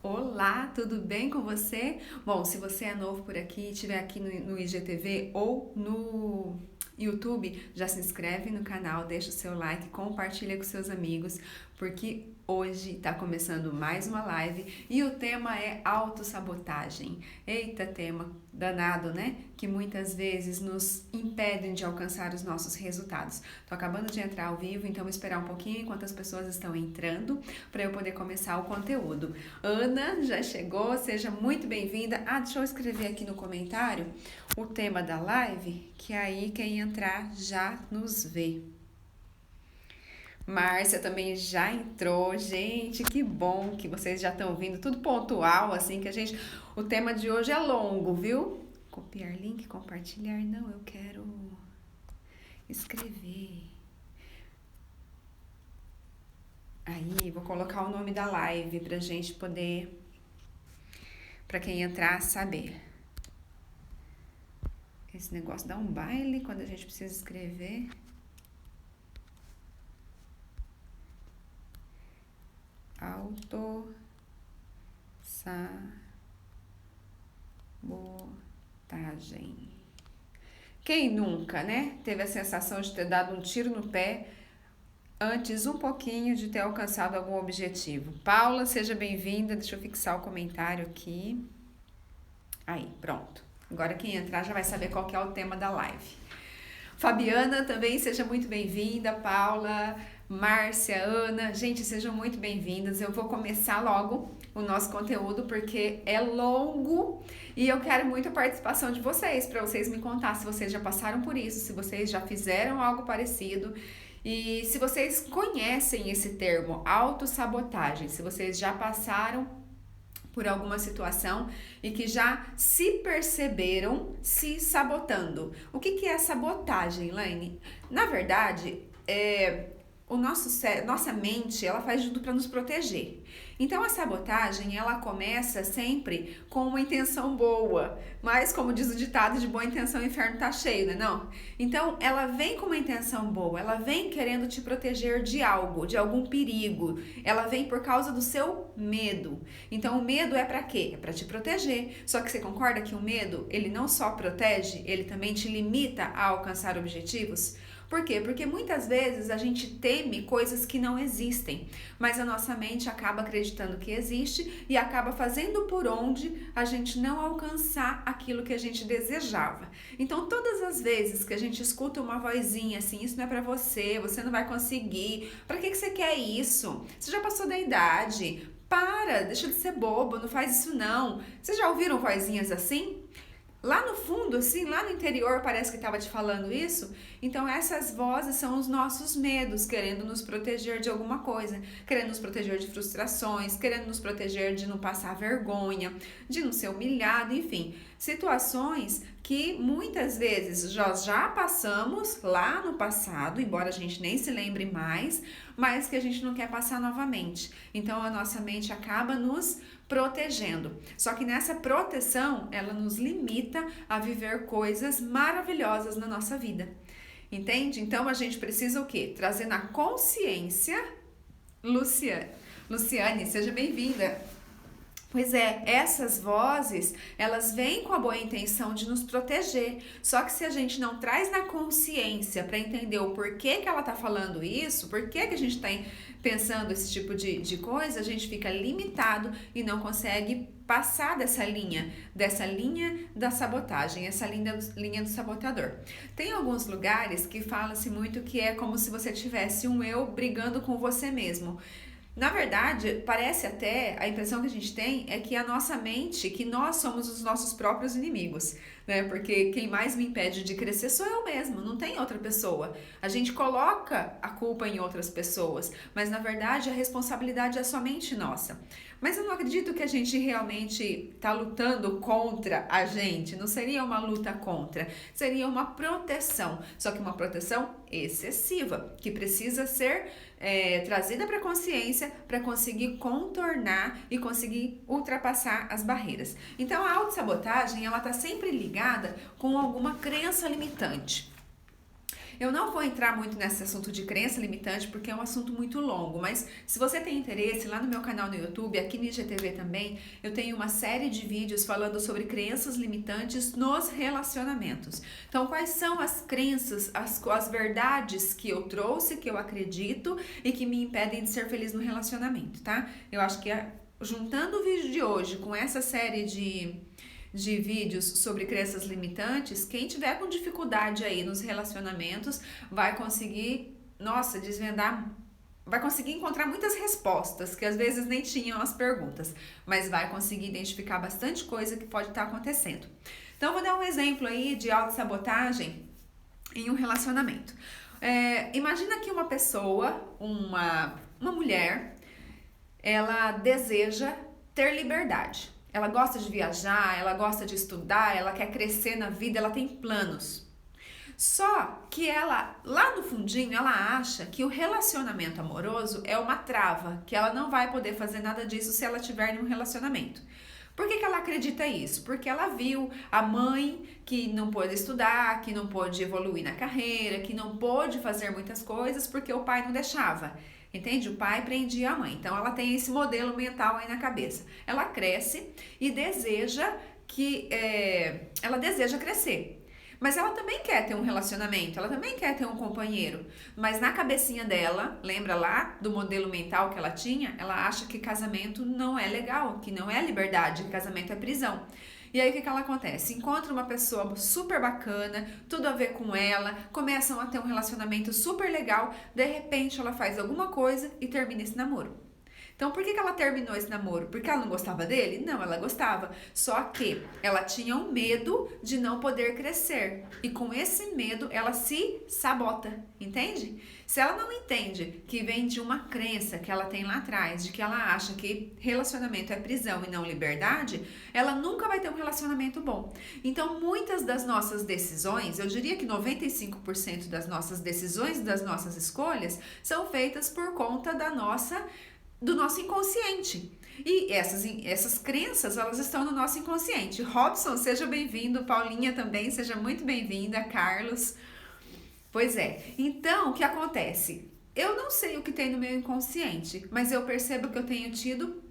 Olá, tudo bem com você? Bom, se você é novo por aqui, estiver aqui no IGTV ou no YouTube, já se inscreve no canal, deixa o seu like, compartilha com seus amigos, porque hoje está começando mais uma live e o tema é autossabotagem. Eita, tema danado, né? Que muitas vezes nos impedem de alcançar os nossos resultados. Tô acabando de entrar ao vivo, então vou esperar um pouquinho enquanto as pessoas estão entrando para eu poder começar o conteúdo. Ana já chegou, seja muito bem-vinda. Deixa eu escrever aqui no comentário o tema da live, que aí quem entrar já nos vê. Márcia também já entrou. Gente, que bom que vocês já estão vindo, tudo pontual, assim, que a gente... O tema de hoje é longo, viu? Copiar link, compartilhar, não, eu quero escrever. Aí, vou colocar o nome da live pra gente poder, pra quem entrar, saber. Esse negócio dá um baile quando a gente precisa escrever. Autossabotagem. Quem nunca, né? Teve a sensação de ter dado um tiro no pé antes um pouquinho de ter alcançado algum objetivo. Paula, seja bem-vinda. Deixa eu fixar o comentário aqui. Aí, pronto. Agora quem entrar já vai saber qual que é o tema da live. Fabiana também, seja muito bem-vinda. Paula, Márcia, Ana, gente, sejam muito bem-vindas. Eu vou começar logo o nosso conteúdo porque é longo e eu quero muito a participação de vocês, para vocês me contar se vocês já passaram por isso, se vocês já fizeram algo parecido e se vocês conhecem esse termo, autossabotagem, se vocês já passaram por alguma situação e que já se perceberam se sabotando. O que é sabotagem, Laine? Na verdade, nossa mente, ela faz tudo para nos proteger. Então a sabotagem, ela começa sempre com uma intenção boa, mas como diz o ditado, de boa intenção o inferno tá cheio, né? Não? Então ela vem com uma intenção boa, ela vem querendo te proteger de algo, de algum perigo. Ela vem por causa do seu medo. Então o medo é para quê? É para te proteger. Só que você concorda que o medo, ele não só protege, ele também te limita a alcançar objetivos? Por quê? Porque muitas vezes a gente teme coisas que não existem, mas a nossa mente acaba acreditando que existe e acaba fazendo por onde a gente não alcançar aquilo que a gente desejava. Então, todas as vezes que a gente escuta uma vozinha assim, isso não é pra você, você não vai conseguir, pra que você quer isso? Você já passou da idade, para, deixa de ser bobo, não faz isso não. Vocês já ouviram vozinhas assim? Lá no fundo, assim, lá no interior parece que estava te falando isso. Então essas vozes são os nossos medos, querendo nos proteger de alguma coisa, querendo nos proteger de frustrações, querendo nos proteger de não passar vergonha, de não ser humilhado, enfim, situações que muitas vezes nós já passamos lá no passado, embora a gente nem se lembre mais, mas que a gente não quer passar novamente. Então a nossa mente acaba nos protegendo. Só que nessa proteção, ela nos limita a viver coisas maravilhosas na nossa vida. Entende? Então a gente precisa o quê? Trazer na consciência. Luciane, seja bem-vinda. Pois é, essas vozes, elas vêm com a boa intenção de nos proteger. Só que se a gente não traz na consciência para entender o porquê que ela tá falando isso, porquê que a gente tá pensando esse tipo de coisa, a gente fica limitado e não consegue passar dessa linha da sabotagem, essa linha do sabotador. Tem alguns lugares que fala-se muito que é como se você tivesse um eu brigando com você mesmo. Na verdade, parece até, a impressão que a gente tem é que a nossa mente, que nós somos os nossos próprios inimigos, né? Porque quem mais me impede de crescer sou eu mesmo, não tem outra pessoa. A gente coloca a culpa em outras pessoas, mas na verdade a responsabilidade é somente nossa. Mas eu não acredito que a gente realmente está lutando contra a gente, não seria uma luta contra, seria uma proteção, só que uma proteção excessiva, que precisa ser trazida para a consciência para conseguir contornar e conseguir ultrapassar as barreiras. Então a autossabotagem, ela está sempre ligada com alguma crença limitante. Eu não vou entrar muito nesse assunto de crença limitante porque é um assunto muito longo, mas se você tem interesse, lá no meu canal no YouTube, aqui no IGTV também, eu tenho uma série de vídeos falando sobre crenças limitantes nos relacionamentos. Então, quais são as crenças, as verdades que eu trouxe, que eu acredito e que me impedem de ser feliz no relacionamento, tá? Eu acho que juntando o vídeo de hoje com essa série de vídeos sobre crenças limitantes, quem tiver com dificuldade aí nos relacionamentos vai conseguir, nossa, desvendar, vai conseguir encontrar muitas respostas que às vezes nem tinham as perguntas, mas vai conseguir identificar bastante coisa que pode estar acontecendo. Então, vou dar um exemplo aí de autossabotagem em um relacionamento. Imagina que uma pessoa, uma mulher, ela deseja ter liberdade. Ela gosta de viajar, ela gosta de estudar, ela quer crescer na vida, ela tem planos. Só que ela, lá no fundinho, ela acha que o relacionamento amoroso é uma trava, que ela não vai poder fazer nada disso se ela tiver em um relacionamento. Por que ela acredita isso? Porque ela viu a mãe que não pôde estudar, que não pôde evoluir na carreira, que não pôde fazer muitas coisas porque o pai não deixava. Entende? O pai prendia a mãe. Então ela tem esse modelo mental aí na cabeça. Ela cresce e deseja ela deseja crescer. Mas ela também quer ter um relacionamento, ela também quer ter um companheiro. Mas na cabecinha dela, lembra lá do modelo mental que ela tinha? Ela acha que casamento não é legal, que não é liberdade, que casamento é prisão. E aí o que ela acontece? Encontra uma pessoa super bacana, tudo a ver com ela, começam a ter um relacionamento super legal, de repente ela faz alguma coisa e termina esse namoro. Então, por que ela terminou esse namoro? Porque ela não gostava dele? Não, ela gostava. Só que ela tinha um medo de não poder crescer. E com esse medo, ela se sabota. Entende? Se ela não entende que vem de uma crença que ela tem lá atrás, de que ela acha que relacionamento é prisão e não liberdade, ela nunca vai ter um relacionamento bom. Então, muitas das nossas decisões, eu diria que 95% das nossas decisões, das nossas escolhas, são feitas por conta do nosso inconsciente. E essas crenças, elas estão no nosso inconsciente. Robson, seja bem-vindo. Paulinha também, seja muito bem-vinda. Carlos. Pois é. Então, o que acontece? Eu não sei o que tem no meu inconsciente, mas eu percebo que eu tenho tido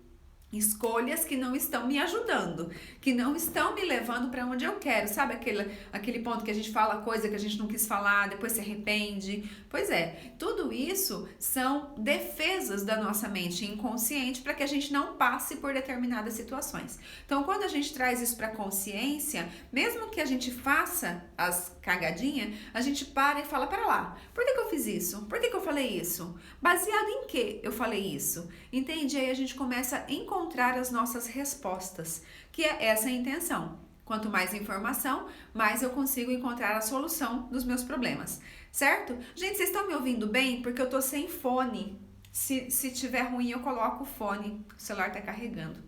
escolhas que não estão me ajudando, que não estão me levando para onde eu quero. Sabe aquele ponto que a gente fala coisa que a gente não quis falar, depois se arrepende? Pois é, tudo isso são defesas da nossa mente inconsciente para que a gente não passe por determinadas situações. Então, quando a gente traz isso para a consciência, mesmo que a gente faça as cagadinhas, a gente para e fala, para lá, por que eu fiz isso? Por que eu falei isso? Baseado em que eu falei isso? Entende? Aí a gente começa a encontrar as nossas respostas, que é essa a intenção. Quanto mais informação, mais eu consigo encontrar a solução dos meus problemas, certo? Gente, vocês estão me ouvindo bem? Porque eu tô sem fone. Se tiver ruim, eu coloco o fone. O celular tá carregando,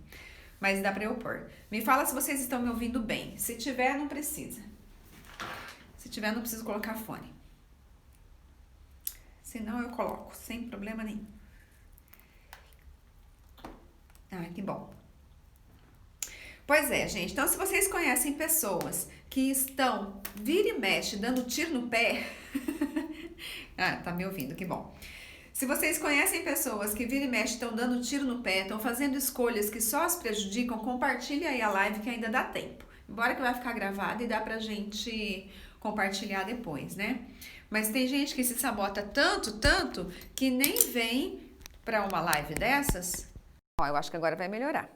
mas dá pra eu pôr. Me fala se vocês estão me ouvindo bem. Se tiver, não precisa. Se tiver, não preciso colocar fone. Senão eu coloco, sem problema nenhum. Ah, que bom. Pois é, gente. Então, se vocês conhecem pessoas que estão, vira e mexe, dando tiro no pé... Ah, tá me ouvindo, que bom. Se vocês conhecem pessoas que vira e mexe estão dando tiro no pé, estão fazendo escolhas que só as prejudicam, compartilha aí a live que ainda dá tempo. Embora que vai ficar gravada e dá pra gente compartilhar depois, né? Mas tem gente que se sabota tanto, que nem vem pra uma live dessas. Ó, eu acho que agora vai melhorar.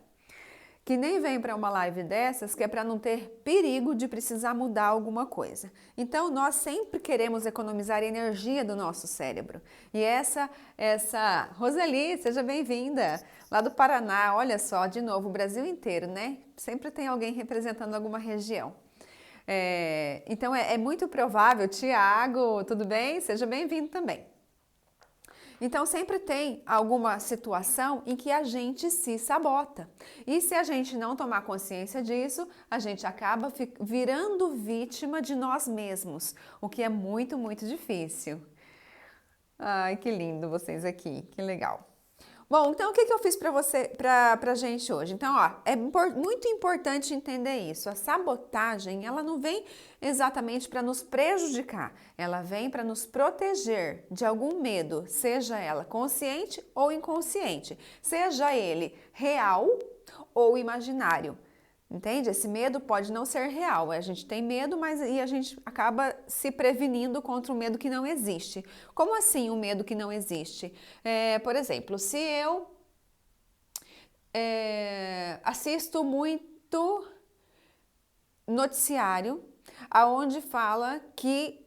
Que nem vem para uma live dessas, que é para não ter perigo de precisar mudar alguma coisa. Então, nós sempre queremos economizar energia do nosso cérebro. E essa Roseli, seja bem-vinda, lá do Paraná, olha só, de novo, o Brasil inteiro, né? Sempre tem alguém representando alguma região. Então, é muito provável, Tiago, tudo bem? Seja bem-vindo também. Então, sempre tem alguma situação em que a gente se sabota. E se a gente não tomar consciência disso, a gente acaba virando vítima de nós mesmos, o que é muito difícil. Ai, que lindo vocês aqui, que legal. Bom, então o que eu fiz para você, pra gente hoje? Então, ó, é muito importante entender isso. A sabotagem, ela não vem exatamente para nos prejudicar, ela vem para nos proteger de algum medo, seja ela consciente ou inconsciente, seja ele real ou imaginário. Entende? Esse medo pode não ser real. A gente tem medo, mas e a gente acaba se prevenindo contra um medo que não existe. Como assim um medo que não existe? Por exemplo, se eu assisto muito noticiário aonde fala que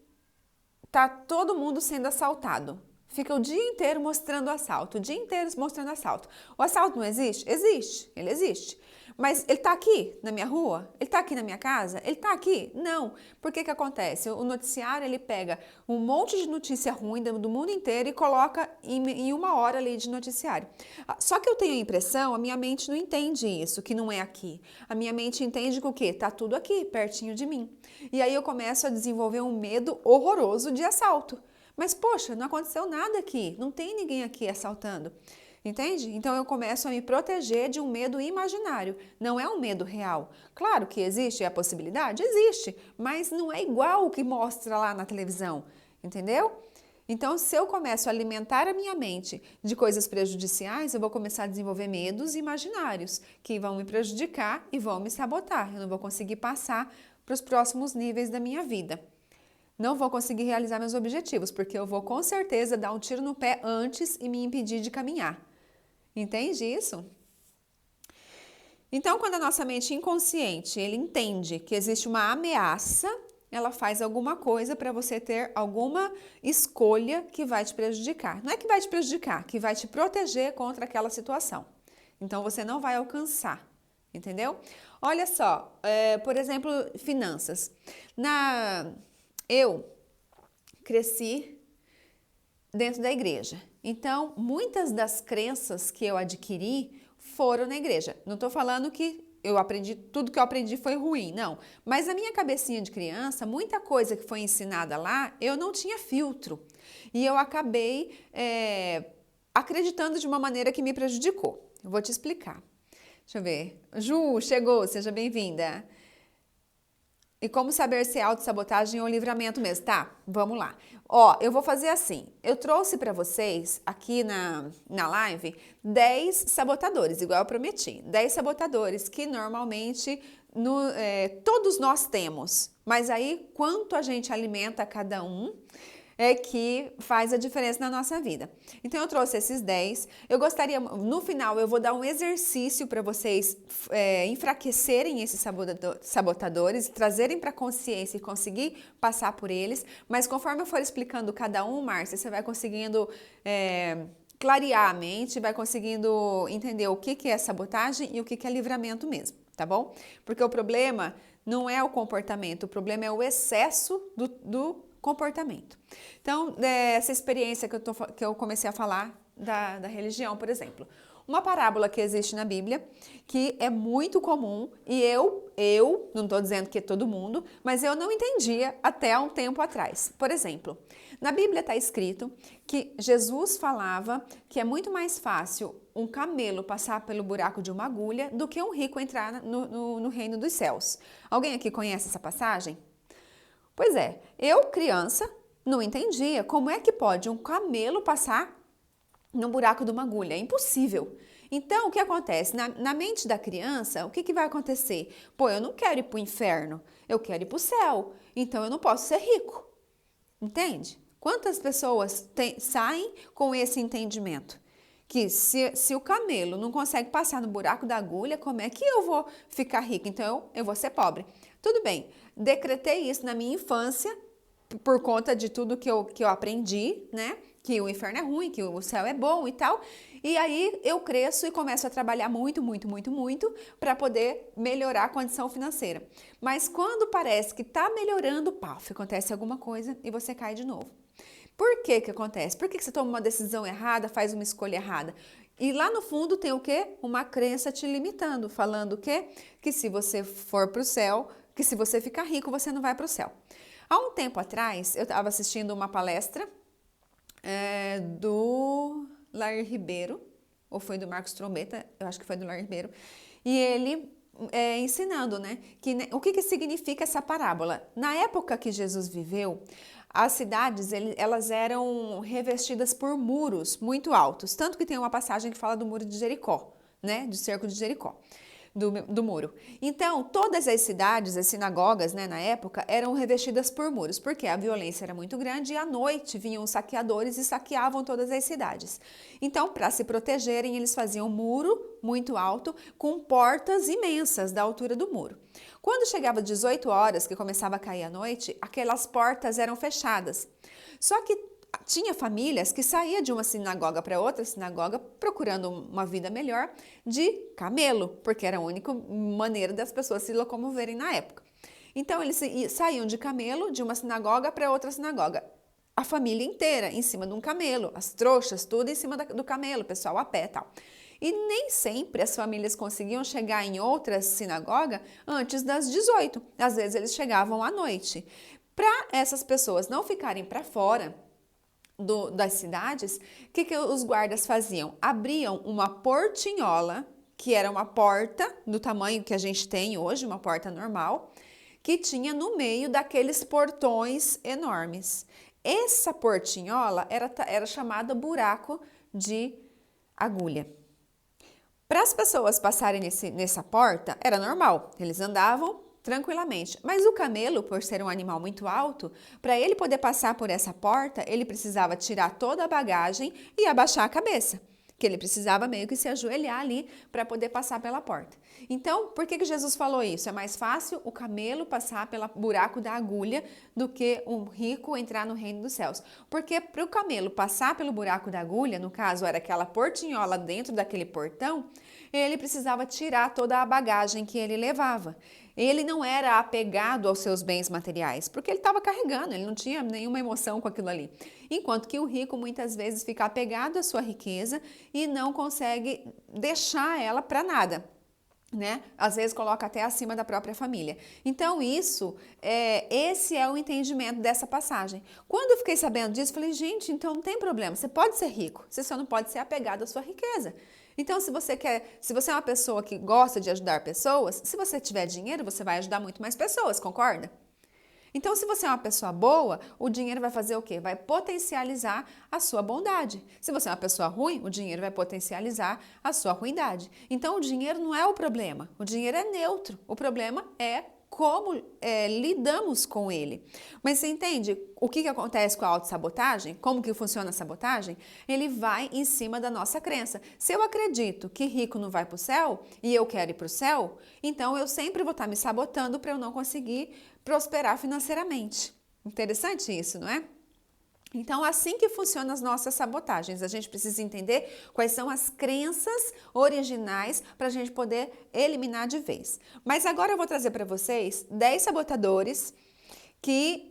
tá todo mundo sendo assaltado. Fica o dia inteiro mostrando assalto, o dia inteiro mostrando assalto. O assalto não existe? Existe, ele existe. Mas ele está aqui na minha rua? Ele está aqui na minha casa? Ele está aqui? Não. Por que que acontece? O noticiário, ele pega um monte de notícia ruim do mundo inteiro e coloca em uma hora ali de noticiário. Só que eu tenho a impressão, a minha mente não entende isso, que não é aqui. A minha mente entende que o quê? Tá tudo aqui, pertinho de mim. E aí eu começo a desenvolver um medo horroroso de assalto. Mas, poxa, não aconteceu nada aqui, não tem ninguém aqui assaltando. Entende? Então eu começo a me proteger de um medo imaginário, não é um medo real. Claro que existe a possibilidade, existe, mas não é igual o que mostra lá na televisão, entendeu? Então, se eu começo a alimentar a minha mente de coisas prejudiciais, eu vou começar a desenvolver medos imaginários que vão me prejudicar e vão me sabotar. Eu não vou conseguir passar para os próximos níveis da minha vida. Não vou conseguir realizar meus objetivos, porque eu vou com certeza dar um tiro no pé antes e me impedir de caminhar. Entende isso? Então, quando a nossa mente inconsciente, ele entende que existe uma ameaça, ela faz alguma coisa para você ter alguma escolha que vai te prejudicar. Não é que vai te prejudicar, que vai te proteger contra aquela situação. Então, você não vai alcançar, entendeu? Olha só, por exemplo, finanças. Eu cresci dentro da igreja. Então, muitas das crenças que eu adquiri foram na igreja. Não estou falando que eu aprendi, tudo que eu aprendi foi ruim, não. Mas a minha cabecinha de criança, muita coisa que foi ensinada lá, eu não tinha filtro. E eu acabei acreditando de uma maneira que me prejudicou. Eu vou te explicar. Deixa eu ver. Ju, chegou, seja bem-vinda. E como saber se é autossabotagem ou livramento mesmo? Tá, vamos lá. Ó, eu vou fazer assim. Eu trouxe para vocês aqui na live 10 sabotadores, igual eu prometi. 10 sabotadores que normalmente todos nós temos. Mas aí, quanto a gente alimenta cada um, é que faz a diferença na nossa vida. Então eu trouxe esses 10. Eu gostaria, no final, eu vou dar um exercício para vocês enfraquecerem esses sabotadores, trazerem para a consciência e conseguir passar por eles. Mas conforme eu for explicando cada um, Márcia, você vai conseguindo clarear a mente, vai conseguindo entender o que é sabotagem e o que é livramento mesmo, tá bom? Porque o problema não é o comportamento, o problema é o excesso do comportamento. Então, essa experiência que eu comecei a falar da religião, por exemplo. Uma parábola que existe na Bíblia, que é muito comum, e eu não estou dizendo que é todo mundo, mas eu não entendia até há um tempo atrás. Por exemplo, na Bíblia está escrito que Jesus falava que é muito mais fácil um camelo passar pelo buraco de uma agulha do que um rico entrar no reino dos céus. Alguém aqui conhece essa passagem? Pois é, eu, criança, não entendia como é que pode um camelo passar no buraco de uma agulha. É impossível. Então, o que acontece? Na mente da criança, o que vai acontecer? Pô, eu não quero ir para o inferno, eu quero ir para o céu. Então, eu não posso ser rico. Entende? Quantas pessoas saem com esse entendimento? Que se o camelo não consegue passar no buraco da agulha, como é que eu vou ficar rico? Então, eu vou ser pobre. Tudo bem, decretei isso na minha infância, por conta de tudo que eu aprendi, né? Que o inferno é ruim, que o céu é bom e tal. E aí eu cresço e começo a trabalhar muito para poder melhorar a condição financeira. Mas quando parece que está melhorando, paf, acontece alguma coisa e você cai de novo. Por que acontece? Por que você toma uma decisão errada, faz uma escolha errada? E lá no fundo tem o quê? Uma crença te limitando, falando o quê? Que se você for para o céu, que se você ficar rico, você não vai para o céu. Há um tempo atrás, eu estava assistindo uma palestra do Lair Ribeiro, ou foi do Marcos Trombeta, eu acho que foi do Lar Ribeiro, e ele ensinando, né, o que significa essa parábola. Na época que Jesus viveu, as cidades, elas eram revestidas por muros muito altos, tanto que tem uma passagem que fala do muro de Jericó, né, do cerco de Jericó. Do muro. Então, todas as cidades, as sinagogas, né, na época, eram revestidas por muros, porque a violência era muito grande e à noite vinham os saqueadores e saqueavam todas as cidades. Então, para se protegerem, eles faziam um muro muito alto com portas imensas da altura do muro. Quando chegava 18 horas, que começava a cair a noite, aquelas portas eram fechadas. Só que tinha famílias que saíam de uma sinagoga para outra sinagoga procurando uma vida melhor de camelo, porque era a única maneira das pessoas se locomoverem na época. Então eles saíam de camelo de uma sinagoga para outra sinagoga. A família inteira em cima de um camelo, as trouxas, tudo em cima do camelo, o pessoal a pé e tal. E nem sempre as famílias conseguiam chegar em outra sinagoga antes das 18. Às vezes eles chegavam à noite. Para essas pessoas não ficarem para fora das cidades, o que os guardas faziam? Abriam uma portinhola, que era uma porta do tamanho que a gente tem hoje, uma porta normal, que tinha no meio daqueles portões enormes. Essa portinhola era chamada buraco de agulha. Para as pessoas passarem nessa porta, era normal, eles andavam tranquilamente. Mas o camelo, por ser um animal muito alto, para ele poder passar por essa porta, ele precisava tirar toda a bagagem e abaixar a cabeça, que ele precisava meio que se ajoelhar ali para poder passar pela porta. Então, por que Jesus falou isso? É mais fácil o camelo passar pelo buraco da agulha do que um rico entrar no reino dos céus. Porque para o camelo passar pelo buraco da agulha, no caso era aquela portinhola dentro daquele portão, ele precisava tirar toda a bagagem que ele levava. Ele não era apegado aos seus bens materiais, porque ele estava carregando, ele não tinha nenhuma emoção com aquilo ali. Enquanto que o rico muitas vezes fica apegado à sua riqueza e não consegue deixar ela para nada, né? Às vezes coloca até acima da própria família. Então esse é o entendimento dessa passagem. Quando eu fiquei sabendo disso, falei, gente, então não tem problema, você pode ser rico, você só não pode ser apegado à sua riqueza. Então, se você é uma pessoa que gosta de ajudar pessoas, se você tiver dinheiro, você vai ajudar muito mais pessoas, concorda? Então, se você é uma pessoa boa, o dinheiro vai fazer o quê? Vai potencializar a sua bondade. Se você é uma pessoa ruim, o dinheiro vai potencializar a sua ruindade. Então, o dinheiro não é o problema, o dinheiro é neutro. O problema é como lidamos com ele. Mas você entende o que acontece com a autossabotagem? Como que funciona a sabotagem? Ele vai em cima da nossa crença. Se eu acredito que rico não vai para o céu e eu quero ir para o céu, então eu sempre vou estar me sabotando para eu não conseguir prosperar financeiramente. Interessante isso, não é? Então, assim que funcionam as nossas sabotagens, a gente precisa entender quais são as crenças originais para a gente poder eliminar de vez. Mas agora eu vou trazer para vocês 10 sabotadores que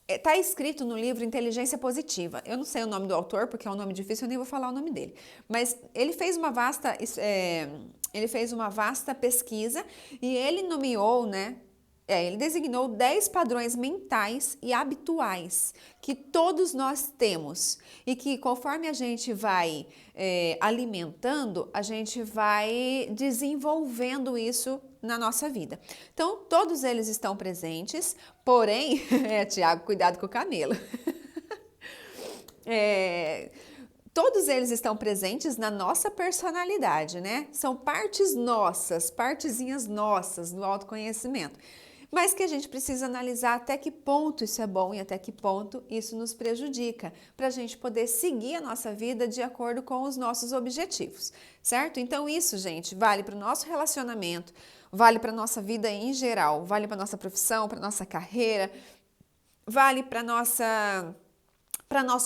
está escrito no livro Inteligência Positiva. Eu não sei o nome do autor, porque é um nome difícil, eu nem vou falar o nome dele. Mas ele fez uma vasta pesquisa e ele nomeou, né? Ele designou 10 padrões mentais e habituais que todos nós temos e que conforme a gente vai alimentando, a gente vai desenvolvendo isso na nossa vida. Então, todos eles estão presentes, porém, Tiago, cuidado com o camelo. Todos eles estão presentes na nossa personalidade, né? São partes nossas, partezinhas nossas do autoconhecimento. Mas que a gente precisa analisar até que ponto isso é bom e até que ponto isso nos prejudica, para a gente poder seguir a nossa vida de acordo com os nossos objetivos, certo? Então isso, gente, vale para o nosso relacionamento, vale para a nossa vida em geral, vale para a nossa profissão, para a nossa carreira, vale para nosso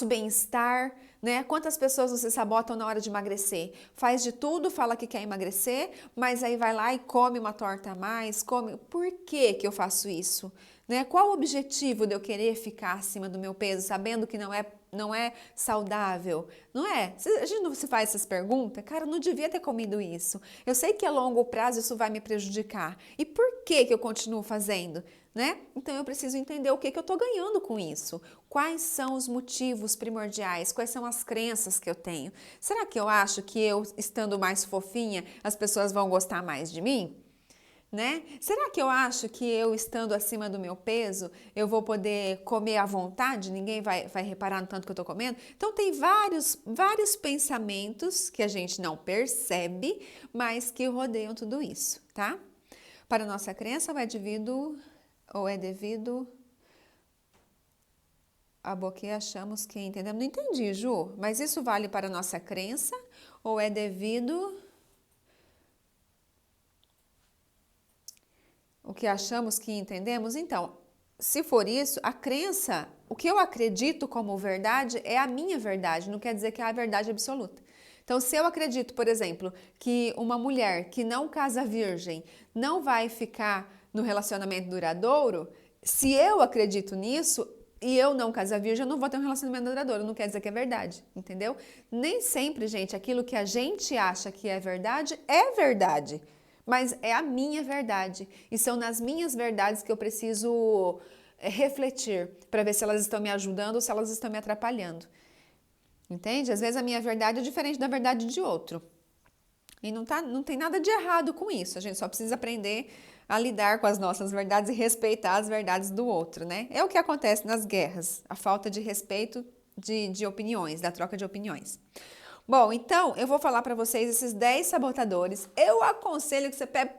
bem-estar, né? Quantas pessoas você sabotam na hora de emagrecer? Faz de tudo, fala que quer emagrecer, mas aí vai lá e come uma torta a mais, come. Por que eu faço isso? Né? Qual o objetivo de eu querer ficar acima do meu peso, sabendo que não é saudável? Não é? A gente não se faz essas perguntas? Cara, eu não devia ter comido isso. Eu sei que a longo prazo isso vai me prejudicar. E por que eu continuo fazendo? né? Então eu preciso entender o que eu tô ganhando com isso. Quais são os motivos primordiais? Quais são as crenças que eu tenho? Será que eu acho que eu estando mais fofinha, as pessoas vão gostar mais de mim? Né? Será que eu acho que eu estando acima do meu peso, eu vou poder comer à vontade? Ninguém vai reparar no tanto que eu tô comendo? Então tem vários pensamentos que a gente não percebe, mas que rodeiam tudo isso, tá? Para a nossa crença vai devido ou é devido a que achamos que entendemos. Não entendi, Ju, mas isso vale para a nossa crença ou é devido o que achamos que entendemos? Então, se for isso, a crença, o que eu acredito como verdade é a minha verdade, não quer dizer que é a verdade absoluta. Então, se eu acredito, por exemplo, que uma mulher que não casa virgem não vai ficar no relacionamento duradouro, se eu acredito nisso e eu não casar virgem, eu não vou ter um relacionamento duradouro, não quer dizer que é verdade, entendeu? Nem sempre, gente, aquilo que a gente acha que é verdade, mas é a minha verdade. E são nas minhas verdades que eu preciso refletir para ver se elas estão me ajudando ou se elas estão me atrapalhando. Entende? Às vezes a minha verdade é diferente da verdade de outro. E não tem nada de errado com isso. A gente só precisa aprender a lidar com as nossas verdades e respeitar as verdades do outro, né? É o que acontece nas guerras, a falta de respeito de opiniões, da troca de opiniões. Bom, então eu vou falar para vocês esses 10 sabotadores. Eu aconselho que você pegue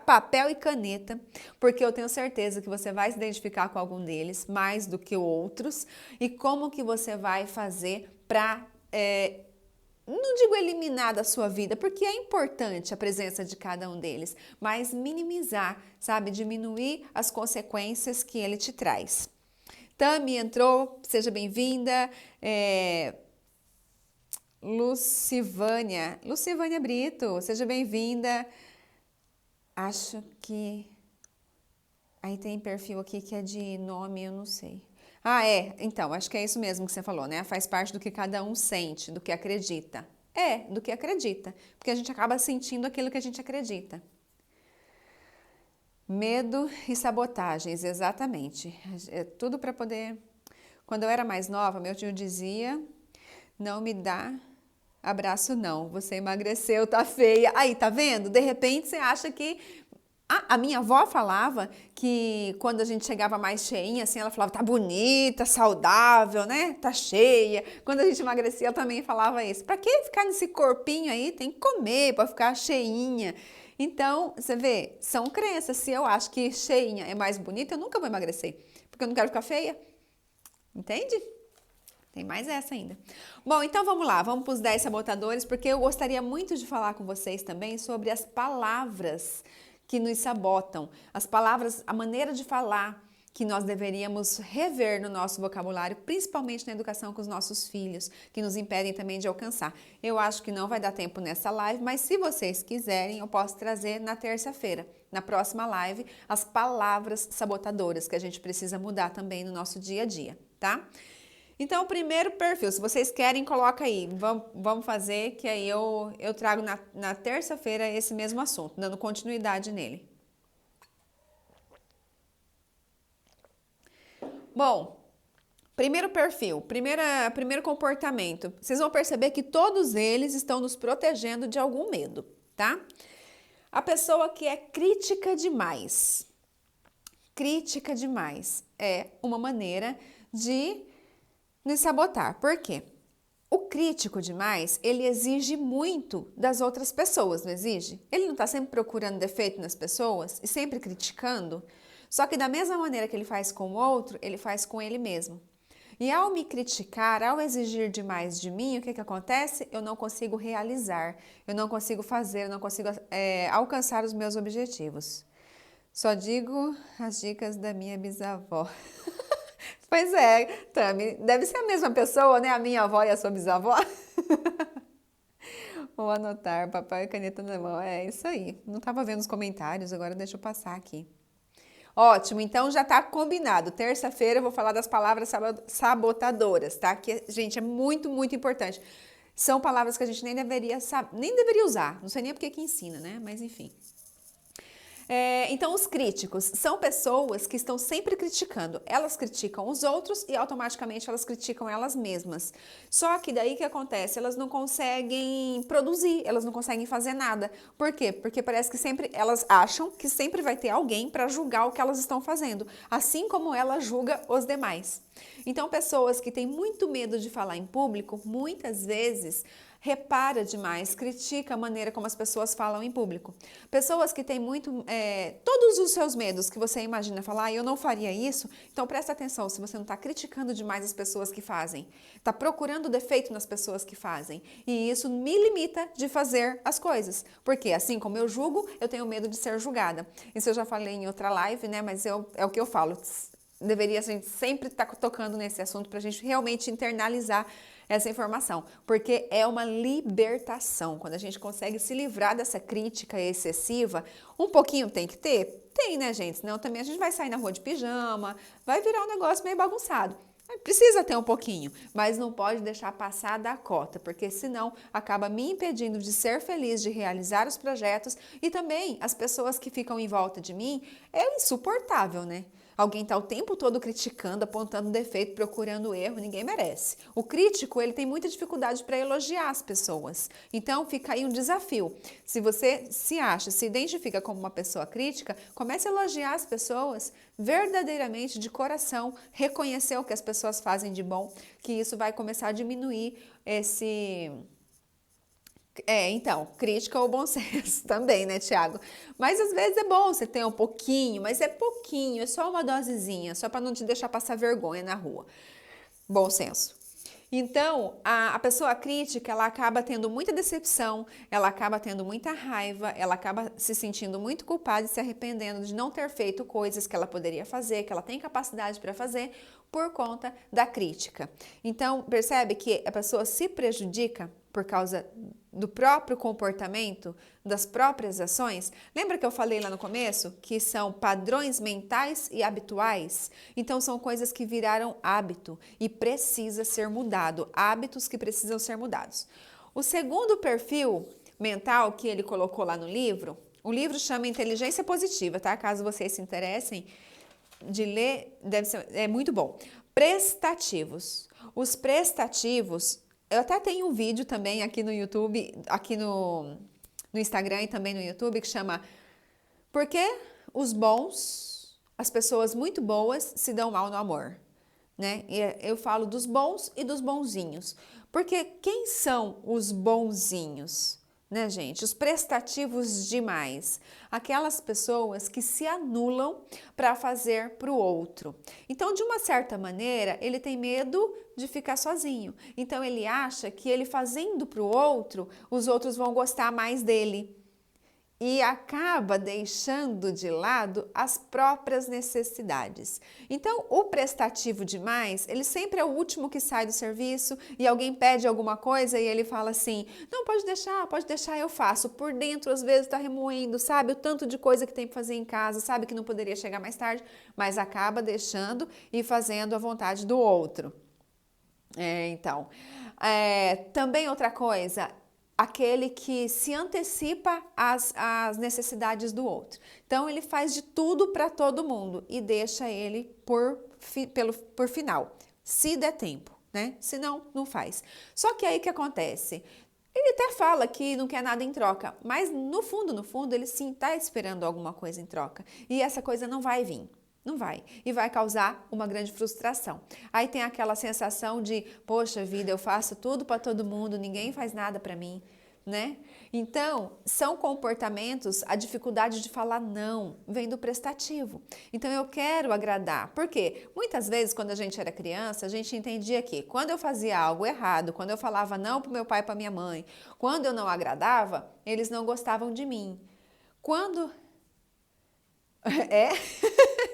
papel e caneta, porque eu tenho certeza que você vai se identificar com algum deles, mais do que outros, e como que você vai fazer para, não digo eliminar da sua vida, porque é importante a presença de cada um deles, mas minimizar, sabe, diminuir as consequências que ele te traz. Tami entrou, seja bem-vinda. Lucivânia Brito, seja bem-vinda. Acho que aí tem perfil aqui que é de nome, eu não sei. Ah, então, acho que é isso mesmo que você falou, né? Faz parte do que cada um sente, do que acredita. Do que acredita, porque a gente acaba sentindo aquilo que a gente acredita. Medo e sabotagens, exatamente. É tudo para poder... Quando eu era mais nova, meu tio dizia, não me dá abraço não, você emagreceu, tá feia. Aí, tá vendo? De repente você acha que... A minha avó falava que quando a gente chegava mais cheinha, assim, ela falava, tá bonita, saudável, né? Tá cheia. Quando a gente emagrecia, ela também falava isso. Pra que ficar nesse corpinho aí? Tem que comer pra ficar cheinha. Então, você vê, são crenças. Se eu acho que cheinha é mais bonita, eu nunca vou emagrecer. Porque eu não quero ficar feia. Entende? Tem mais essa ainda. Bom, então vamos lá, vamos para os 10 sabotadores, porque eu gostaria muito de falar com vocês também sobre as palavras que nos sabotam, as palavras, a maneira de falar que nós deveríamos rever no nosso vocabulário, principalmente na educação com os nossos filhos, que nos impedem também de alcançar. Eu acho que não vai dar tempo nessa live, mas se vocês quiserem, eu posso trazer na terça-feira, na próxima live, as palavras sabotadoras que a gente precisa mudar também no nosso dia a dia, tá? Então, o primeiro perfil, se vocês querem, coloca aí. Vamos fazer, que aí eu trago na terça-feira esse mesmo assunto, dando continuidade nele. Bom, primeiro perfil, primeiro comportamento. Vocês vão perceber que todos eles estão nos protegendo de algum medo, tá? A pessoa que é crítica demais. Crítica demais é uma maneira de nos sabotar. Por quê? O crítico demais, ele exige muito das outras pessoas, não exige? Ele não está sempre procurando defeito nas pessoas e sempre criticando? Só que da mesma maneira que ele faz com o outro, ele faz com ele mesmo. E ao me criticar, ao exigir demais de mim, o que acontece? Eu não consigo realizar, eu não consigo fazer, eu não consigo alcançar os meus objetivos. Só digo as dicas da minha bisavó. Pois é, Tami, deve ser a mesma pessoa, né? A minha avó e a sua bisavó. Vou anotar, papel e caneta na mão. É isso aí. Não estava vendo os comentários, agora deixa eu passar aqui. Ótimo, então já está combinado. Terça-feira eu vou falar das palavras sabotadoras, tá? Que, gente, é muito, muito importante. São palavras que a gente nem deveria usar. Nem deveria usar. Não sei nem porque que ensina, né? Mas enfim. Então, os críticos são pessoas que estão sempre criticando. Elas criticam os outros e automaticamente elas criticam elas mesmas. Só que daí o que acontece? Elas não conseguem produzir, elas não conseguem fazer nada. Por quê? Porque parece que sempre elas acham que sempre vai ter alguém para julgar o que elas estão fazendo, assim como ela julga os demais. Então, pessoas que têm muito medo de falar em público, muitas vezes repara demais, critica a maneira como as pessoas falam em público. Pessoas que têm todos os seus medos que você imagina falar, eu não faria isso, então presta atenção se você não está criticando demais as pessoas que fazem, está procurando defeito nas pessoas que fazem, e isso me limita de fazer as coisas, porque assim como eu julgo, eu tenho medo de ser julgada. Isso eu já falei em outra live, né? Mas é o que eu falo. Deveria a gente sempre estar tocando nesse assunto para a gente realmente internalizar essa informação, porque é uma libertação. Quando a gente consegue se livrar dessa crítica excessiva, um pouquinho tem que ter? Tem, né, gente? Senão também a gente vai sair na rua de pijama, vai virar um negócio meio bagunçado. Precisa ter um pouquinho, mas não pode deixar passar da cota, porque senão acaba me impedindo de ser feliz, de realizar os projetos, e também as pessoas que ficam em volta de mim, é insuportável, né? Alguém está o tempo todo criticando, apontando defeito, procurando erro, ninguém merece. O crítico, ele tem muita dificuldade para elogiar as pessoas. Então, fica aí um desafio. Se você se acha, se identifica como uma pessoa crítica, comece a elogiar as pessoas verdadeiramente, de coração, reconhecer o que as pessoas fazem de bom, que isso vai começar a diminuir esse... Então, crítica ou bom senso também, né, Tiago? Mas às vezes é bom você ter um pouquinho, mas é pouquinho, é só uma dosezinha, só para não te deixar passar vergonha na rua. Bom senso. Então, a pessoa crítica, ela acaba tendo muita decepção, ela acaba tendo muita raiva, ela acaba se sentindo muito culpada e se arrependendo de não ter feito coisas que ela poderia fazer, que ela tem capacidade para fazer, por conta da crítica. Então, percebe que a pessoa se prejudica por causa do próprio comportamento, das próprias ações. Lembra que eu falei lá no começo que são padrões mentais e habituais? Então são coisas que viraram hábito e precisa ser mudado, hábitos que precisam ser mudados. O segundo perfil mental que ele colocou lá no livro, o livro chama Inteligência Positiva, tá? Caso vocês se interessem de ler, é muito bom. Prestativos. Os prestativos, eu até tenho um vídeo também aqui no YouTube, aqui no Instagram e também no YouTube, que chama Por que os bons, as pessoas muito boas se dão mal no amor? Né? E eu falo dos bons e dos bonzinhos. Porque quem são os bonzinhos? Né, gente? Os prestativos demais. Aquelas pessoas que se anulam para fazer para o outro. Então, de uma certa maneira, ele tem medo de ficar sozinho. Então, ele acha que ele fazendo para o outro, os outros vão gostar mais dele. E acaba deixando de lado as próprias necessidades. Então, o prestativo demais, ele sempre é o último que sai do serviço e alguém pede alguma coisa e ele fala assim, não, pode deixar, eu faço. Por dentro, às vezes, está remoendo, sabe, o tanto de coisa que tem para fazer em casa, sabe que não poderia chegar mais tarde, mas acaba deixando e fazendo a vontade do outro. Também outra coisa, aquele que se antecipa às necessidades do outro. Então, ele faz de tudo para todo mundo e deixa ele por final, se der tempo, né? Se não, não faz. Só que aí o que acontece? Ele até fala que não quer nada em troca, mas no fundo, ele sim está esperando alguma coisa em troca. E essa coisa não vai vir. Não vai. E vai causar uma grande frustração. Aí tem aquela sensação de, poxa vida, eu faço tudo para todo mundo, ninguém faz nada para mim, né? Então, são comportamentos, a dificuldade de falar não vem do prestativo. Então, eu quero agradar. Por quê? Muitas vezes, quando a gente era criança, a gente entendia que quando eu fazia algo errado, quando eu falava não para meu pai e para minha mãe, quando eu não agradava, eles não gostavam de mim. Quando...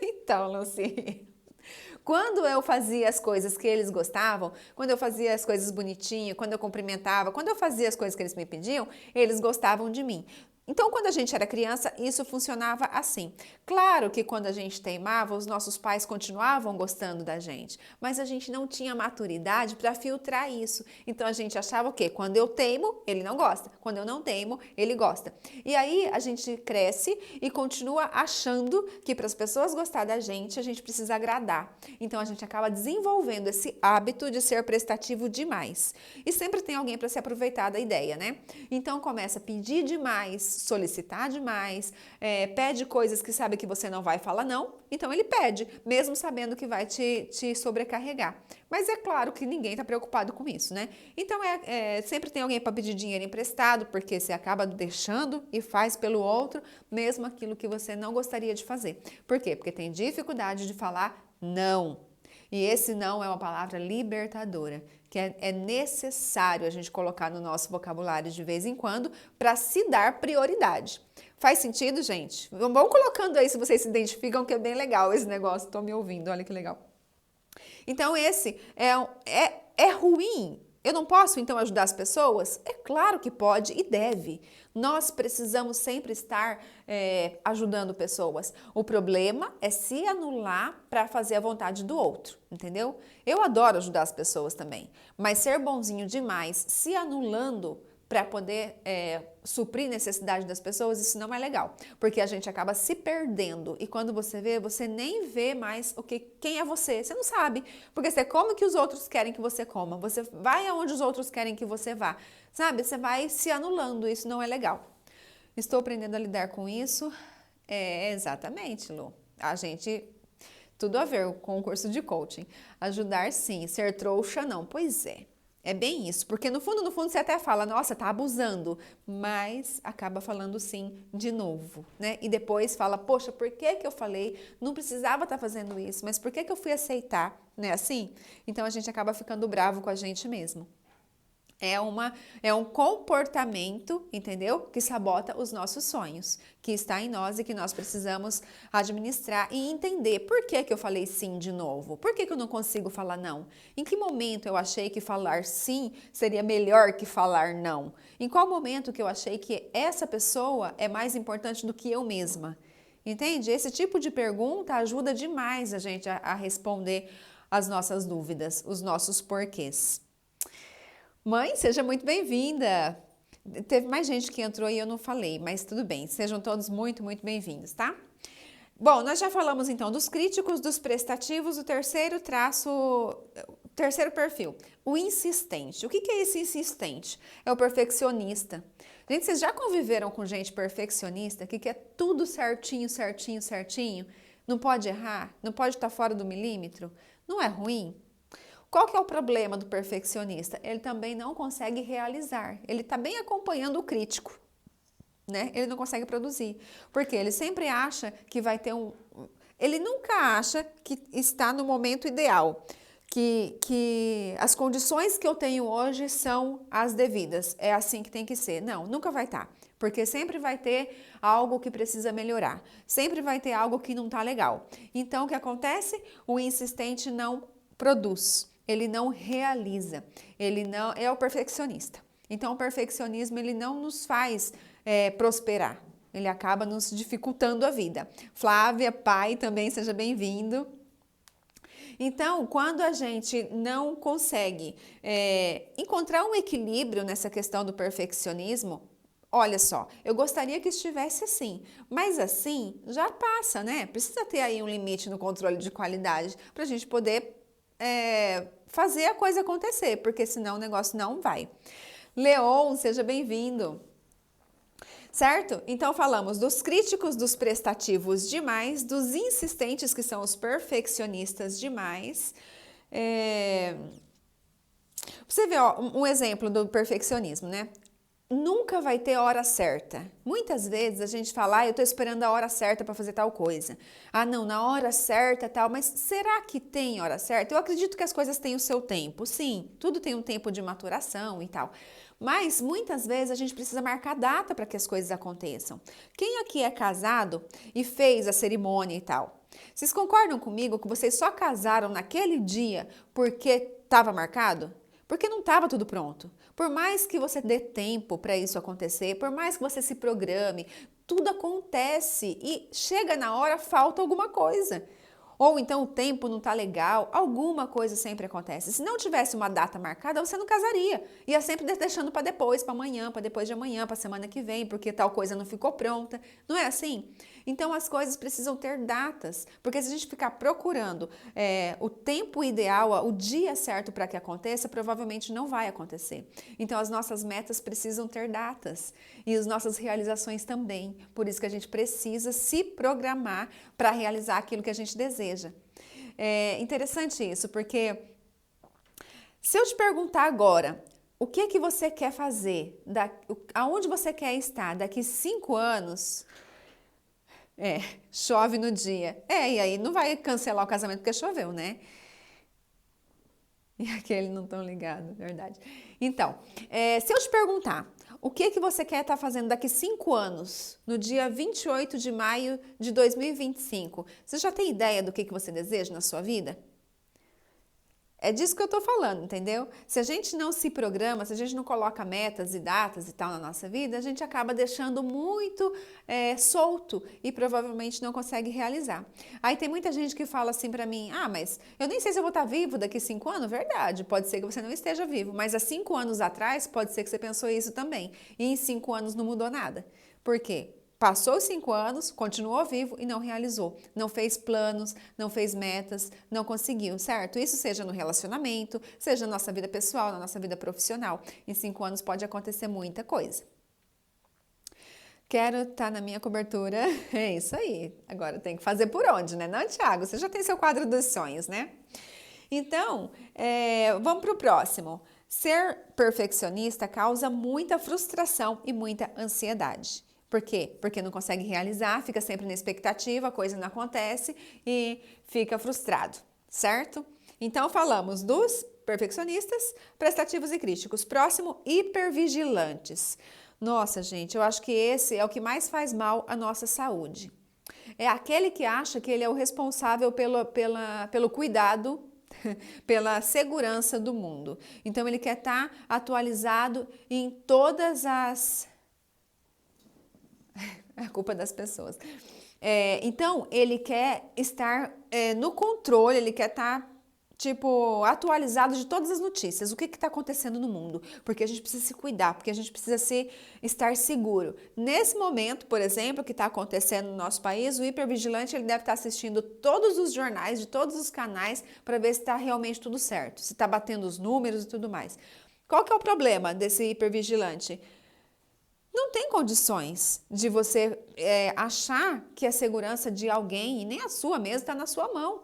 Então, Lucy, quando eu fazia as coisas que eles gostavam, quando eu fazia as coisas bonitinho, quando eu cumprimentava, quando eu fazia as coisas que eles me pediam, eles gostavam de mim. Então, quando a gente era criança, isso funcionava assim. Claro que quando a gente teimava, os nossos pais continuavam gostando da gente, mas a gente não tinha maturidade para filtrar isso. Então, a gente achava o quê? Quando eu teimo, ele não gosta. Quando eu não teimo, ele gosta. E aí, a gente cresce e continua achando que para as pessoas gostar da gente, a gente precisa agradar. Então, a gente acaba desenvolvendo esse hábito de ser prestativo demais. E sempre tem alguém para se aproveitar da ideia, né? Então, começa a pedir demais, solicitar demais, pede coisas que sabe que você não vai falar não, então ele pede, mesmo sabendo que vai te sobrecarregar. Mas é claro que ninguém está preocupado com isso, né? Então sempre tem alguém para pedir dinheiro emprestado, porque você acaba deixando e faz pelo outro, mesmo aquilo que você não gostaria de fazer. Por quê? Porque tem dificuldade de falar não. E esse não é uma palavra libertadora, que é necessário a gente colocar no nosso vocabulário de vez em quando para se dar prioridade. Faz sentido, gente? Vão colocando aí se vocês se identificam, que é bem legal esse negócio. Estou me ouvindo, olha que legal. Então, esse é ruim. Eu não posso, então, ajudar as pessoas? É claro que pode e deve. Nós precisamos sempre estar ajudando pessoas. O problema é se anular para fazer a vontade do outro, entendeu? Eu adoro ajudar as pessoas também, mas ser bonzinho demais, se anulando para poder suprir necessidade das pessoas, isso não é legal, porque a gente acaba se perdendo e quando você vê, você nem vê mais quem é você não sabe, porque você come o que os outros querem que você coma, você vai aonde os outros querem que você vá, sabe? Você vai se anulando, isso não é legal. Estou aprendendo a lidar com isso, exatamente, Lu, a gente... Tudo a ver com o curso de coaching. Ajudar sim, ser trouxa não, pois é. É bem isso, porque no fundo você até fala, nossa, tá abusando, mas acaba falando sim de novo, né? E depois fala, poxa, por que que eu falei? Não precisava estar fazendo isso, mas por que que eu fui aceitar, né? Assim? Então a gente acaba ficando bravo com a gente mesmo. É um comportamento, entendeu? Que sabota os nossos sonhos, que está em nós e que nós precisamos administrar e entender por que que eu falei sim de novo, por que que eu não consigo falar não, em que momento eu achei que falar sim seria melhor que falar não, em qual momento que eu achei que essa pessoa é mais importante do que eu mesma, entende? Esse tipo de pergunta ajuda demais a gente a responder as nossas dúvidas, os nossos porquês. Mãe, seja muito bem-vinda. Teve mais gente que entrou e eu não falei, mas tudo bem. Sejam todos muito, muito bem-vindos, tá? Bom, nós já falamos então dos críticos, dos prestativos, o terceiro perfil, o insistente. O que é esse insistente? É o perfeccionista. Gente, vocês já conviveram com gente perfeccionista que quer tudo certinho, certinho, certinho? Não pode errar? Não pode estar fora do milímetro? Não é ruim? Qual que é o problema do perfeccionista? Ele também não consegue realizar. Ele está bem acompanhando o crítico, né? Ele não consegue produzir. Porque ele sempre acha que vai ter Ele nunca acha que está no momento ideal. Que as condições que eu tenho hoje são as devidas. É assim que tem que ser. Não, nunca vai estar. Porque sempre vai ter algo que precisa melhorar. Sempre vai ter algo que não está legal. Então, o que acontece? O insistente não produz. Ele não realiza, ele não é o perfeccionista. Então, o perfeccionismo ele não nos faz prosperar, ele acaba nos dificultando a vida. Flávia, pai, também seja bem-vindo. Então, quando a gente não consegue encontrar um equilíbrio nessa questão do perfeccionismo, olha só, eu gostaria que estivesse assim, mas assim já passa, né? Precisa ter aí um limite no controle de qualidade para a gente poder fazer a coisa acontecer, porque senão o negócio não vai. Leon, seja bem-vindo. Certo? Então falamos dos críticos, dos prestativos demais, dos insistentes, que são os perfeccionistas demais. Você vê, ó, um exemplo do perfeccionismo, né? Nunca vai ter hora certa. Muitas vezes a gente fala, eu tô esperando a hora certa para fazer tal coisa. Ah, não, na hora certa tal, mas será que tem hora certa? Eu acredito que as coisas têm o seu tempo, sim, tudo tem um tempo de maturação e tal. Mas muitas vezes a gente precisa marcar data para que as coisas aconteçam. Quem aqui é casado e fez a cerimônia e tal? Vocês concordam comigo que vocês só casaram naquele dia porque estava marcado? Porque não estava tudo pronto. Por mais que você dê tempo para isso acontecer, por mais que você se programe, tudo acontece e chega na hora, falta alguma coisa. Ou então o tempo não está legal, alguma coisa sempre acontece. Se não tivesse uma data marcada, você não casaria. Ia sempre deixando para depois, para amanhã, para depois de amanhã, para semana que vem, porque tal coisa não ficou pronta. Não é assim? Então as coisas precisam ter datas, porque se a gente ficar procurando o tempo ideal, o dia certo para que aconteça, provavelmente não vai acontecer. Então as nossas metas precisam ter datas e as nossas realizações também. Por isso que a gente precisa se programar para realizar aquilo que a gente deseja. É interessante isso, porque se eu te perguntar agora, o que que você quer fazer, aonde você quer estar daqui 5 anos, chove no dia. E aí não vai cancelar o casamento porque choveu, né? E aquele não tão ligado, verdade. Então, se eu te perguntar, o que que você quer estar fazendo daqui 5 anos, no dia 28 de maio de 2025? Você já tem ideia do que você deseja na sua vida? É disso que eu tô falando, entendeu? Se a gente não se programa, se a gente não coloca metas e datas e tal na nossa vida, a gente acaba deixando muito solto e provavelmente não consegue realizar. Aí tem muita gente que fala assim pra mim, mas eu nem sei se eu vou estar vivo daqui 5 anos. Verdade, pode ser que você não esteja vivo, mas há 5 anos atrás pode ser que você pensou isso também. E em 5 anos não mudou nada. Por quê? Passou os 5 anos, continuou vivo e não realizou. Não fez planos, não fez metas, não conseguiu, certo? Isso seja no relacionamento, seja na nossa vida pessoal, na nossa vida profissional. Em 5 anos pode acontecer muita coisa. Quero estar na minha cobertura. É isso aí. Agora tem que fazer por onde, né? Não, Thiago? Você já tem seu quadro dos sonhos, né? Então, vamos para o próximo. Ser perfeccionista causa muita frustração e muita ansiedade. Por quê? Porque não consegue realizar, fica sempre na expectativa, a coisa não acontece e fica frustrado, certo? Então falamos dos perfeccionistas, prestativos e críticos. Próximo, hipervigilantes. Nossa, gente, eu acho que esse é o que mais faz mal à nossa saúde. É aquele que acha que ele é o responsável pelo cuidado, pela segurança do mundo. Então ele quer estar atualizado em todas as... É a culpa das pessoas. Então, ele quer estar no controle, ele quer estar, atualizado de todas as notícias. O que está acontecendo no mundo? Porque a gente precisa se cuidar, porque a gente precisa estar seguro. Nesse momento, por exemplo, que está acontecendo no nosso país, o hipervigilante ele deve estar assistindo todos os jornais, de todos os canais, para ver se está realmente tudo certo, se está batendo os números e tudo mais. Qual que é o problema desse hipervigilante? Não tem condições de você achar que a segurança de alguém, e nem a sua mesmo, está na sua mão.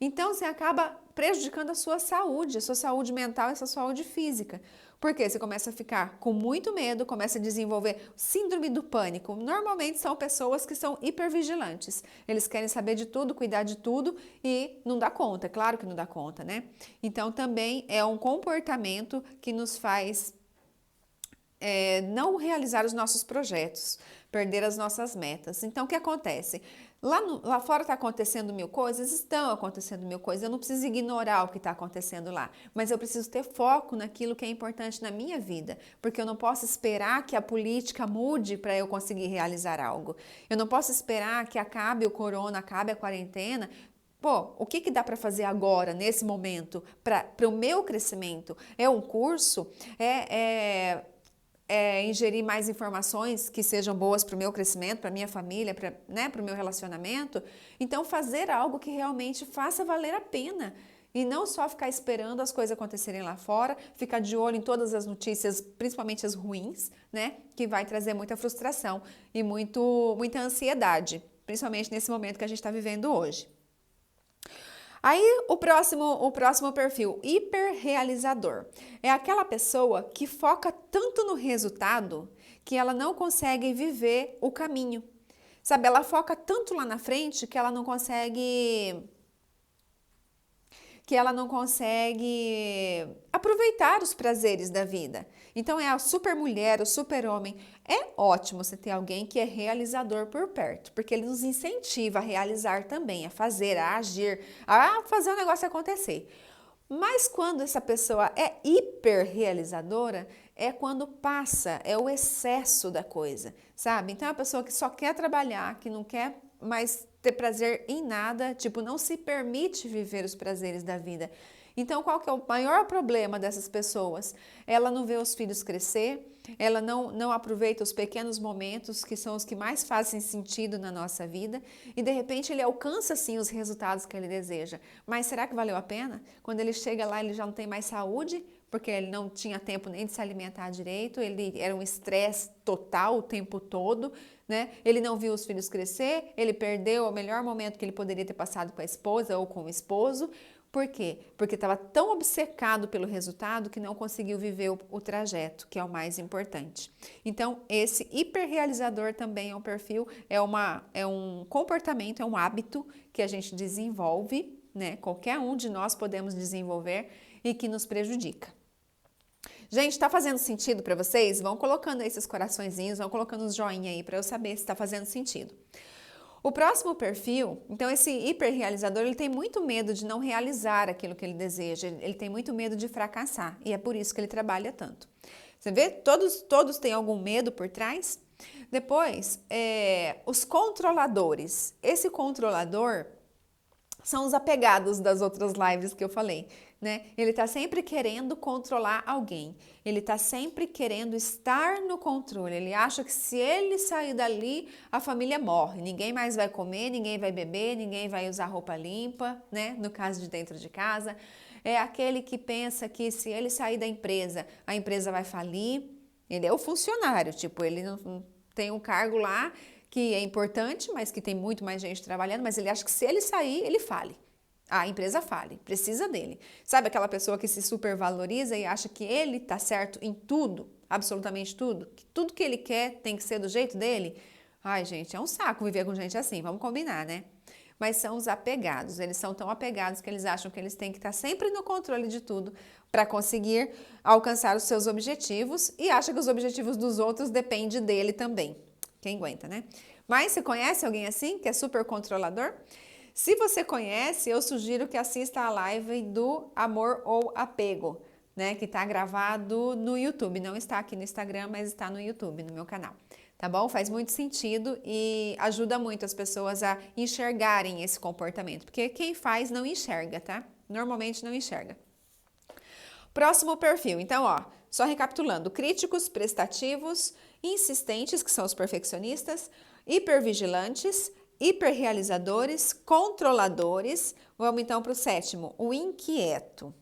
Então, você acaba prejudicando a sua saúde mental e a sua saúde física. Porque você começa a ficar com muito medo, começa a desenvolver síndrome do pânico. Normalmente são pessoas que são hipervigilantes. Eles querem saber de tudo, cuidar de tudo e não dá conta. Claro que não dá conta, né? Então, também é um comportamento que nos faz... não realizar os nossos projetos, perder as nossas metas. Então, o que acontece? Lá fora está acontecendo mil coisas, estão acontecendo mil coisas, eu não preciso ignorar o que está acontecendo lá, mas eu preciso ter foco naquilo que é importante na minha vida, porque eu não posso esperar que a política mude para eu conseguir realizar algo. Eu não posso esperar que acabe o corona, acabe a quarentena. O que dá para fazer agora, nesse momento, para o meu crescimento? É um curso? Ingerir mais informações que sejam boas para o meu crescimento, para a minha família, para o meu relacionamento. Então, fazer algo que realmente faça valer a pena. E não só ficar esperando as coisas acontecerem lá fora, ficar de olho em todas as notícias, principalmente as ruins, né? Que vai trazer muita frustração e muita ansiedade, principalmente nesse momento que a gente está vivendo hoje. Aí, o próximo perfil, hiperrealizador. É aquela pessoa que foca tanto no resultado que ela não consegue viver o caminho. Sabe, ela foca tanto lá na frente que ela não consegue aproveitar os prazeres da vida. Então é a super mulher, o super homem. É ótimo você ter alguém que é realizador por perto, porque ele nos incentiva a realizar também, a fazer, a agir, a fazer o negócio acontecer. Mas quando essa pessoa é hiperrealizadora, é quando passa, é o excesso da coisa, sabe? Então é uma pessoa que só quer trabalhar, que não quer mais ter prazer em nada, tipo, não se permite viver os prazeres da vida. Então, qual que é o maior problema dessas pessoas? Ela não vê os filhos crescer, ela não aproveita os pequenos momentos que são os que mais fazem sentido na nossa vida e de repente ele alcança sim os resultados que ele deseja. Mas será que valeu a pena? Quando ele chega lá, ele já não tem mais saúde, porque ele não tinha tempo nem de se alimentar direito, ele era um estresse total o tempo todo, né? Ele não viu os filhos crescer, ele perdeu o melhor momento que ele poderia ter passado com a esposa ou com o esposo. Por quê? Porque estava tão obcecado pelo resultado que não conseguiu viver o trajeto, que é o mais importante. Então, esse hiperrealizador também é um perfil, é um comportamento, é um hábito que a gente desenvolve, né? Qualquer um de nós podemos desenvolver e que nos prejudica. Gente, está fazendo sentido para vocês? Vão colocando aí esses coraçõezinhos, vão colocando os joinha aí para eu saber se está fazendo sentido. O próximo perfil, então esse hiperrealizador, ele tem muito medo de não realizar aquilo que ele deseja, ele tem muito medo de fracassar e é por isso que ele trabalha tanto. Você vê? Todos têm algum medo por trás? Depois, os controladores. Esse controlador são os apegados das outras lives que eu falei, né? Ele tá sempre querendo controlar alguém, ele tá sempre querendo estar no controle, ele acha que se ele sair dali, a família morre, ninguém mais vai comer, ninguém vai beber, ninguém vai usar roupa limpa, né? No caso de dentro de casa, é aquele que pensa que se ele sair da empresa, a empresa vai falir, ele é o funcionário, tipo, ele não tem um cargo lá, que é importante, mas que tem muito mais gente trabalhando, mas ele acha que se ele sair, ele fale. A empresa fale, precisa dele. Sabe aquela pessoa que se supervaloriza e acha que ele tá certo em tudo, absolutamente tudo? Que tudo que ele quer tem que ser do jeito dele? Ai, gente, é um saco viver com gente assim, vamos combinar, né? Mas são os apegados, eles são tão apegados que eles acham que eles têm que estar sempre no controle de tudo para conseguir alcançar os seus objetivos e acha que os objetivos dos outros dependem dele também. Quem aguenta, né? Mas você conhece alguém assim, que é super controlador? Se você conhece, eu sugiro que assista a live do Amor ou Apego, né? Que está gravado no YouTube. Não está aqui no Instagram, mas está no YouTube, no meu canal. Tá bom? Faz muito sentido e ajuda muito as pessoas a enxergarem esse comportamento. Porque quem faz não enxerga, tá? Normalmente não enxerga. Próximo perfil. Então, ó, só recapitulando. Críticos, prestativos, insistentes, que são os perfeccionistas, hipervigilantes, hiperrealizadores, controladores. Vamos então para o sétimo, o inquieto.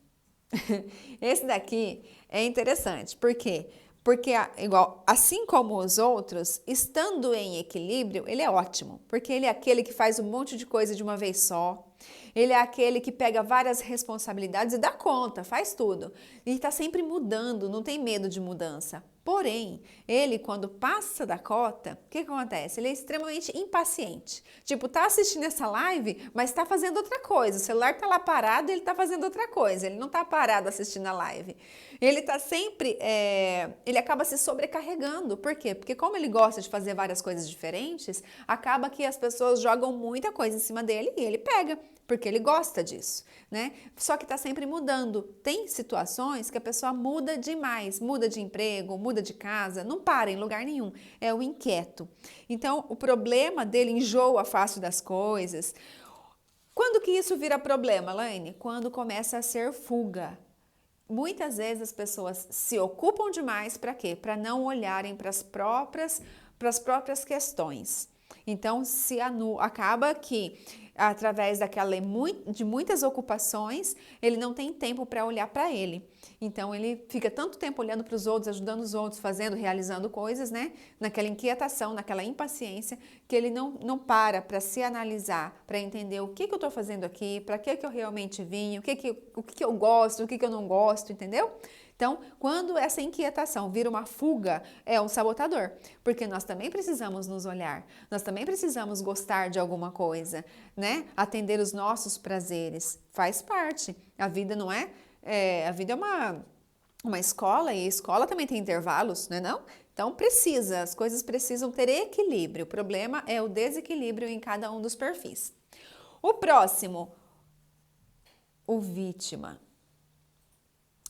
Esse daqui é interessante, por quê? Porque, igual, assim como os outros, estando em equilíbrio, ele é ótimo, porque ele é aquele que faz um monte de coisa de uma vez só, ele é aquele que pega várias responsabilidades e dá conta, faz tudo. E está sempre mudando, não tem medo de mudança. Porém, ele quando passa da cota, o que acontece? Ele é extremamente impaciente. Tipo, tá assistindo essa live, mas tá fazendo outra coisa. O celular tá lá parado e ele tá fazendo outra coisa. Ele não tá parado assistindo a live. Ele tá sempre, ele acaba se sobrecarregando. Por quê? Porque como ele gosta de fazer várias coisas diferentes, acaba que as pessoas jogam muita coisa em cima dele e ele pega, porque ele gosta disso, né? Só que está sempre mudando. Tem situações que a pessoa muda demais, muda de emprego, muda de casa, não para em lugar nenhum. É o inquieto. Então, o problema dele enjoa fácil das coisas. Quando que isso vira problema, Laine? Quando começa a ser fuga. Muitas vezes as pessoas se ocupam demais para quê? Para não olharem para as próprias questões. Então, acaba que através de muitas ocupações, ele não tem tempo para olhar para ele. Então, ele fica tanto tempo olhando para os outros, ajudando os outros, fazendo, realizando coisas, né? Naquela inquietação, naquela impaciência, que ele não para se analisar, para entender o que eu estou fazendo aqui, para que eu realmente vim, o que eu gosto, o que eu não gosto, entendeu? Então, quando essa inquietação vira uma fuga, é um sabotador, porque nós também precisamos nos olhar, nós também precisamos gostar de alguma coisa, né? Atender os nossos prazeres, faz parte. A vida não é, a vida é uma escola e a escola também tem intervalos, não é não? Então as coisas precisam ter equilíbrio, o problema é o desequilíbrio em cada um dos perfis. O próximo, o vítima.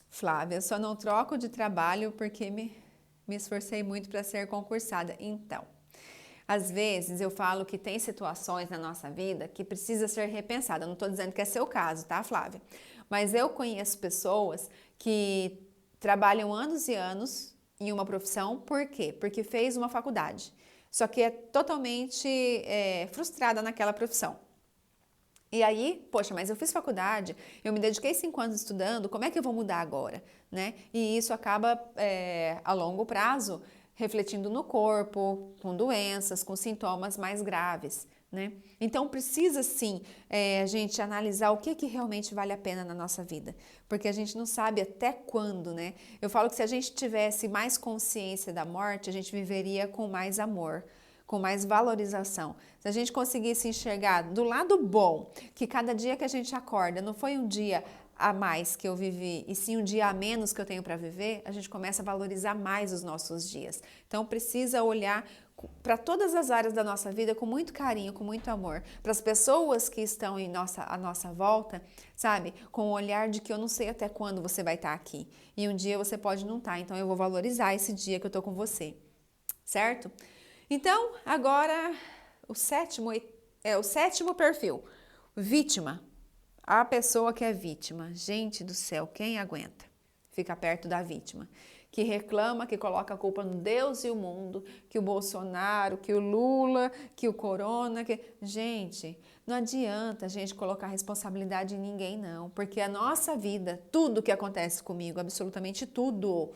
Flávia, só não troco de trabalho porque me esforcei muito para ser concursada. Então, às vezes eu falo que tem situações na nossa vida que precisa ser repensada. Não estou dizendo que é seu caso, tá, Flávia? Mas eu conheço pessoas que trabalham anos e anos em uma profissão, por quê? Porque fez uma faculdade, só que é totalmente frustrada naquela profissão. E aí, poxa, mas eu fiz faculdade, eu me dediquei 5 anos estudando, como é que eu vou mudar agora, né? E isso acaba, a longo prazo, refletindo no corpo, com doenças, com sintomas mais graves, né? Então, precisa sim a gente analisar o que realmente vale a pena na nossa vida, porque a gente não sabe até quando, né? Eu falo que se a gente tivesse mais consciência da morte, a gente viveria com mais amor, com mais valorização. Se a gente conseguisse enxergar do lado bom, que cada dia que a gente acorda não foi um dia a mais que eu vivi, e sim um dia a menos que eu tenho para viver, a gente começa a valorizar mais os nossos dias. Então precisa olhar para todas as áreas da nossa vida com muito carinho, com muito amor, para as pessoas que estão à nossa volta, sabe? Com o olhar de que eu não sei até quando você vai estar aqui, e um dia você pode não estar, então eu vou valorizar esse dia que eu estou com você, certo? Então, agora o sétimo perfil, vítima. A pessoa que é vítima. Gente do céu, quem aguenta? Fica perto da vítima. Que reclama, que coloca a culpa no Deus e o mundo, que o Bolsonaro, que o Lula, que o Corona, que... Gente, não adianta a gente colocar responsabilidade em ninguém não, porque a nossa vida, tudo que acontece comigo, absolutamente tudo,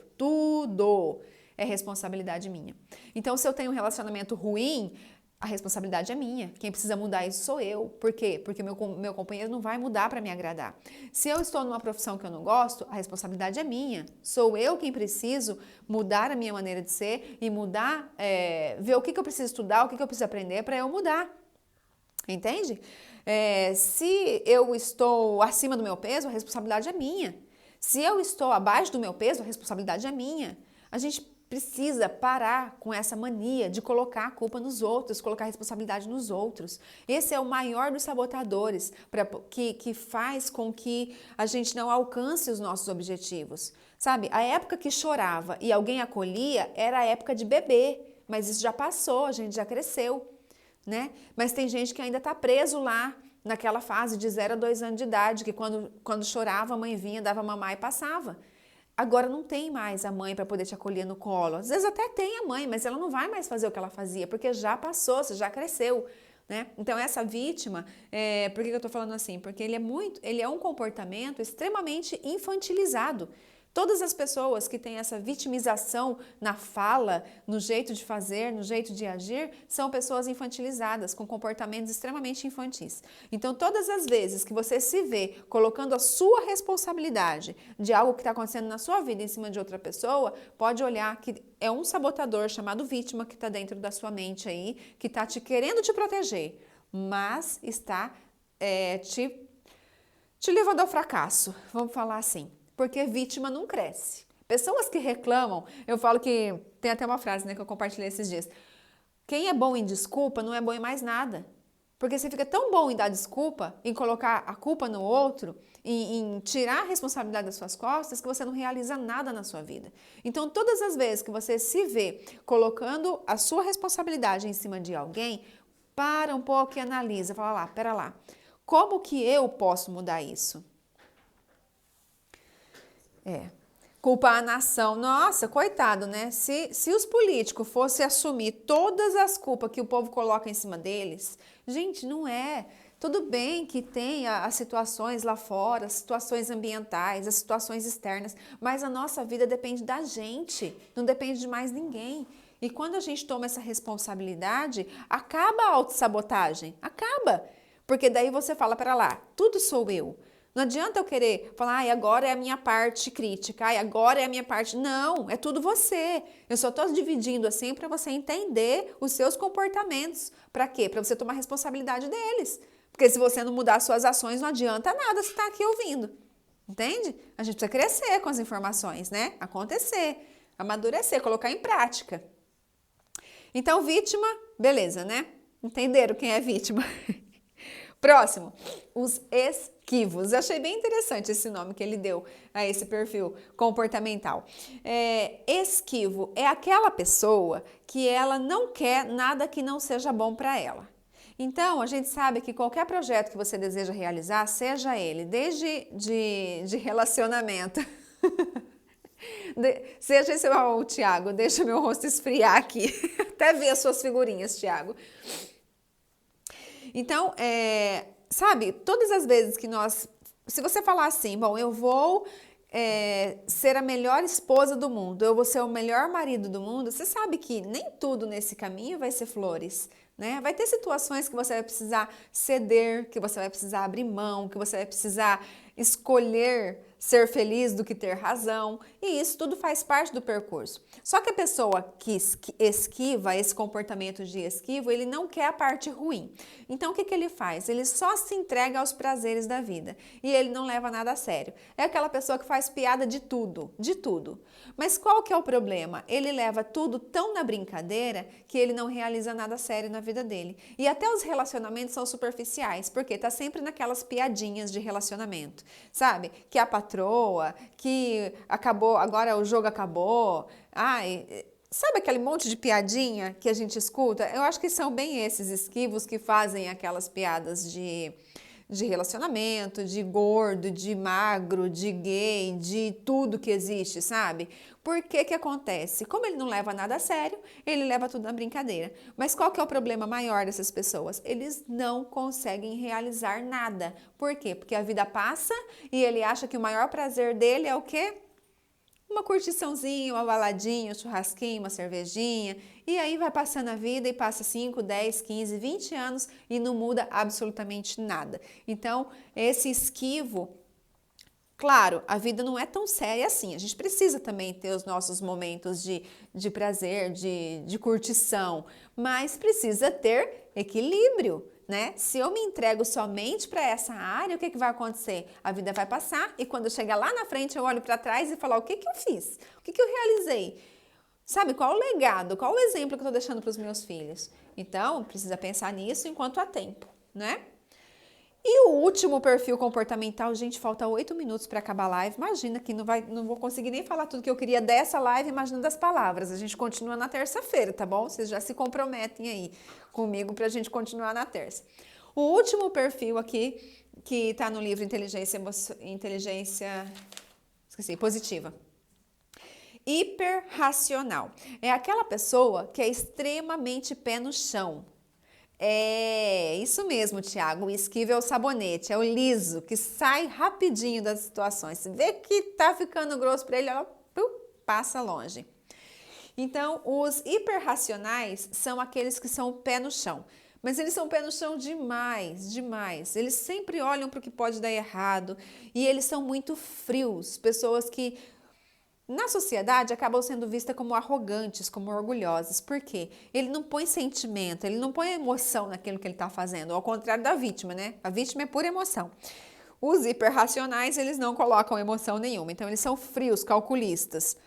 é responsabilidade minha. Então, se eu tenho um relacionamento ruim, a responsabilidade é minha. Quem precisa mudar isso sou eu. Por quê? Porque meu companheiro não vai mudar para me agradar. Se eu estou numa profissão que eu não gosto, a responsabilidade é minha. Sou eu quem preciso mudar a minha maneira de ser e mudar, ver o que eu preciso estudar, o que eu preciso aprender para eu mudar. Entende? Se eu estou acima do meu peso, a responsabilidade é minha. Se eu estou abaixo do meu peso, a responsabilidade é minha. A gente precisa parar com essa mania de colocar a culpa nos outros, colocar a responsabilidade nos outros. Esse é o maior dos sabotadores que faz com que a gente não alcance os nossos objetivos. Sabe, a época que chorava e alguém acolhia era a época de bebê, mas isso já passou, a gente já cresceu, né? Mas tem gente que ainda está preso lá, naquela fase de 0 a 2 anos de idade, que quando chorava, a mãe vinha, dava mamar e passava. Agora não tem mais a mãe para poder te acolher no colo. Às vezes até tem a mãe, mas ela não vai mais fazer o que ela fazia, porque já passou, você já cresceu, né? Então essa vítima, por que eu estou falando assim? Porque ele é um comportamento extremamente infantilizado. Todas as pessoas que têm essa vitimização na fala, no jeito de fazer, no jeito de agir, são pessoas infantilizadas, com comportamentos extremamente infantis. Então, todas as vezes que você se vê colocando a sua responsabilidade de algo que está acontecendo na sua vida em cima de outra pessoa, pode olhar que é um sabotador chamado vítima que está dentro da sua mente aí, que está querendo te proteger, mas está te levando ao fracasso, vamos falar assim. Porque vítima não cresce. Pessoas que reclamam, eu falo que, tem até uma frase, né, que eu compartilhei esses dias. Quem é bom em desculpa não é bom em mais nada. Porque você fica tão bom em dar desculpa, em colocar a culpa no outro, em tirar a responsabilidade das suas costas, que você não realiza nada na sua vida. Então, todas as vezes que você se vê colocando a sua responsabilidade em cima de alguém, para um pouco e analisa, fala lá, pera lá, como que eu posso mudar isso? Culpar a nação. Nossa, coitado, né? Se os políticos fossem assumir todas as culpas que o povo coloca em cima deles, gente, não é. Tudo bem que tem as situações lá fora, as situações ambientais, as situações externas, mas a nossa vida depende da gente, não depende de mais ninguém. E quando a gente toma essa responsabilidade, acaba a autossabotagem, acaba. Porque daí você fala, pera lá, tudo sou eu. Não adianta eu querer falar, agora é a minha parte crítica, agora é a minha parte... Não, é tudo você. Eu só estou dividindo assim para você entender os seus comportamentos. Para quê? Para você tomar responsabilidade deles. Porque se você não mudar as suas ações, não adianta nada você estar aqui ouvindo. Entende? A gente precisa crescer com as informações, né? Acontecer, amadurecer, colocar em prática. Então, vítima, beleza, né? Entenderam quem é vítima? Próximo, os esquivos. Eu achei bem interessante esse nome que ele deu a esse perfil comportamental. Esquivo é aquela pessoa que ela não quer nada que não seja bom para ela. Então, a gente sabe que qualquer projeto que você deseja realizar, seja ele desde de relacionamento, seja esse, o Thiago, deixa meu rosto esfriar aqui, até ver as suas figurinhas, Thiago. Então, sabe, todas as vezes que se você falar assim, bom, eu vou ser a melhor esposa do mundo, eu vou ser o melhor marido do mundo, você sabe que nem tudo nesse caminho vai ser flores, né? Vai ter situações que você vai precisar ceder, que você vai precisar abrir mão, que você vai precisar escolher ser feliz do que ter razão, e isso tudo faz parte do percurso. Só que a pessoa que esquiva, esse comportamento de esquivo, ele não quer a parte ruim. Então o que ele faz? Ele só se entrega aos prazeres da vida e ele não leva nada a sério. É aquela pessoa que faz piada de tudo, de tudo. Mas qual que é o problema? Ele leva tudo tão na brincadeira que ele não realiza nada sério na vida dele. E até os relacionamentos são superficiais, porque tá sempre naquelas piadinhas de relacionamento, sabe? Que a patroa, que acabou, agora o jogo acabou. Ai, sabe aquele monte de piadinha que a gente escuta? Eu acho que são bem esses esquivos que fazem aquelas piadas de relacionamento, de gordo, de magro, de gay, de tudo que existe, sabe? Por que que acontece? Como ele não leva nada a sério, ele leva tudo na brincadeira. Mas qual que é o problema maior dessas pessoas? Eles não conseguem realizar nada. Por quê? Porque a vida passa e ele acha que o maior prazer dele é o quê? Uma curtiçãozinha, uma baladinha, um churrasquinho, uma cervejinha, e aí vai passando a vida e passa 5, 10, 15, 20 anos e não muda absolutamente nada. Então, esse esquivo, claro, a vida não é tão séria assim, a gente precisa também ter os nossos momentos de prazer, de curtição, mas precisa ter equilíbrio. Né? Se eu me entrego somente para essa área, o que vai acontecer? A vida vai passar e quando eu chegar lá na frente, eu olho para trás e falar o que eu fiz? O que eu realizei? Sabe, qual o legado? Qual o exemplo que eu estou deixando para os meus filhos? Então, precisa pensar nisso enquanto há tempo, né? E o último perfil comportamental, gente, falta 8 minutos para acabar a live. Imagina que não vou conseguir nem falar tudo que eu queria dessa live, imagina das palavras. A gente continua na terça-feira, tá bom? Vocês já se comprometem aí comigo para a gente continuar na terça. O último perfil aqui, que está no livro Esqueci, Positiva. Hiperracional. É aquela pessoa que é extremamente pé no chão. É isso mesmo, Thiago. O esquivo é o sabonete, é o liso, que sai rapidinho das situações. Se vê que tá ficando grosso para ele, ela passa longe. Então, os hiperracionais são aqueles que são o pé no chão. Mas eles são pé no chão demais, demais. Eles sempre olham para o que pode dar errado e eles são muito frios. Pessoas que na sociedade acabam sendo vistas como arrogantes, como orgulhosas. Por quê? Ele não põe sentimento, ele não põe emoção naquilo que ele está fazendo, ao contrário da vítima, né? A vítima é pura emoção. Os hiperracionais, eles não colocam emoção nenhuma, então eles são frios, calculistas.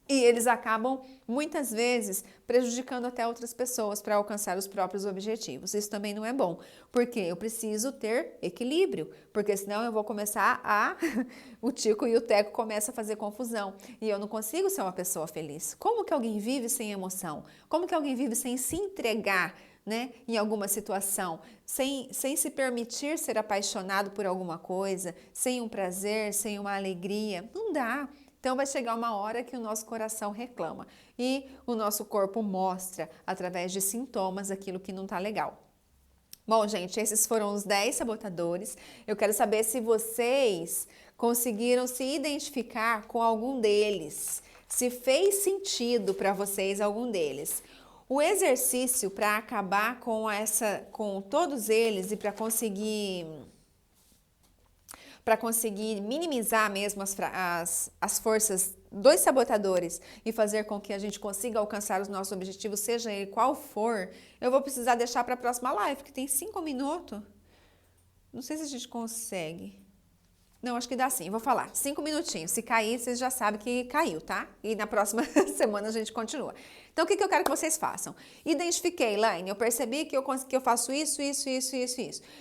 E eles acabam, muitas vezes, prejudicando até outras pessoas para alcançar os próprios objetivos. Isso também não é bom, porque eu preciso ter equilíbrio, porque senão eu vou começar o Tico e o Teco começam a fazer confusão e eu não consigo ser uma pessoa feliz. Como que alguém vive sem emoção? Como que alguém vive sem se entregar, né, em alguma situação, sem se permitir ser apaixonado por alguma coisa, sem um prazer, sem uma alegria? Não dá. Então vai chegar uma hora que o nosso coração reclama e o nosso corpo mostra através de sintomas aquilo que não está legal. Bom, gente, esses foram os 10 sabotadores. Eu quero saber se vocês conseguiram se identificar com algum deles, se fez sentido para vocês algum deles. O exercício para acabar com todos eles e para conseguir minimizar mesmo as forças dos sabotadores e fazer com que a gente consiga alcançar os nossos objetivos, seja ele qual for, eu vou precisar deixar para a próxima live, que tem 5 minutos. Não sei se a gente consegue. Não, acho que dá sim. Vou falar. 5 minutinhos. Se cair, vocês já sabem que caiu, tá? E na próxima semana a gente continua. Então, o que eu quero que vocês façam? Identifiquei, Laine, eu percebi que eu faço isso.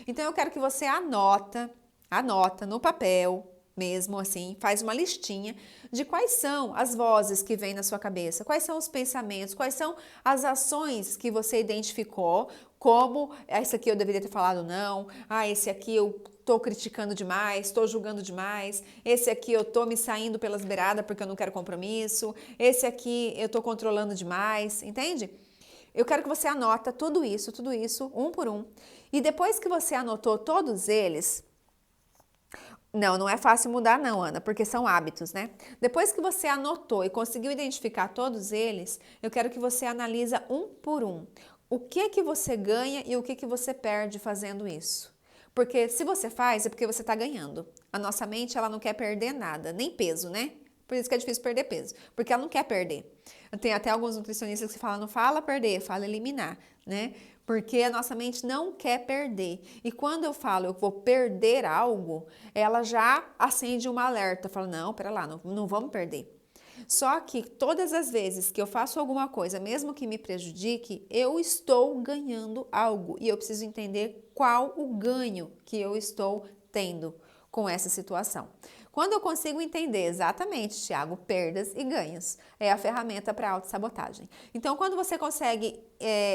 Então, eu quero que você anota no papel mesmo, assim, faz uma listinha de quais são as vozes que vêm na sua cabeça, quais são os pensamentos, quais são as ações que você identificou, como esse aqui eu deveria ter falado não, esse aqui eu tô criticando demais, tô julgando demais, esse aqui eu tô me saindo pelas beiradas porque eu não quero compromisso, esse aqui eu tô controlando demais, entende? Eu quero que você anota tudo isso, um por um. E depois que você anotou todos eles, não é fácil mudar não, Ana, porque são hábitos, né? Depois que você anotou e conseguiu identificar todos eles, eu quero que você analisa um por um. O que você ganha e o que você perde fazendo isso? Porque se você faz, é porque você está ganhando. A nossa mente, ela não quer perder nada, nem peso, né? Por isso que é difícil perder peso, porque ela não quer perder. Tem até alguns nutricionistas que falam, não fala perder, fala eliminar, né? Porque a nossa mente não quer perder. E quando eu falo eu vou perder algo, ela já acende uma alerta, fala, não, pera lá, não vamos perder. Só que todas as vezes que eu faço alguma coisa, mesmo que me prejudique, eu estou ganhando algo e eu preciso entender qual o ganho que eu estou tendo com essa situação. Quando eu consigo entender exatamente, Thiago, perdas e ganhos, é a ferramenta para autossabotagem. Então, quando você consegue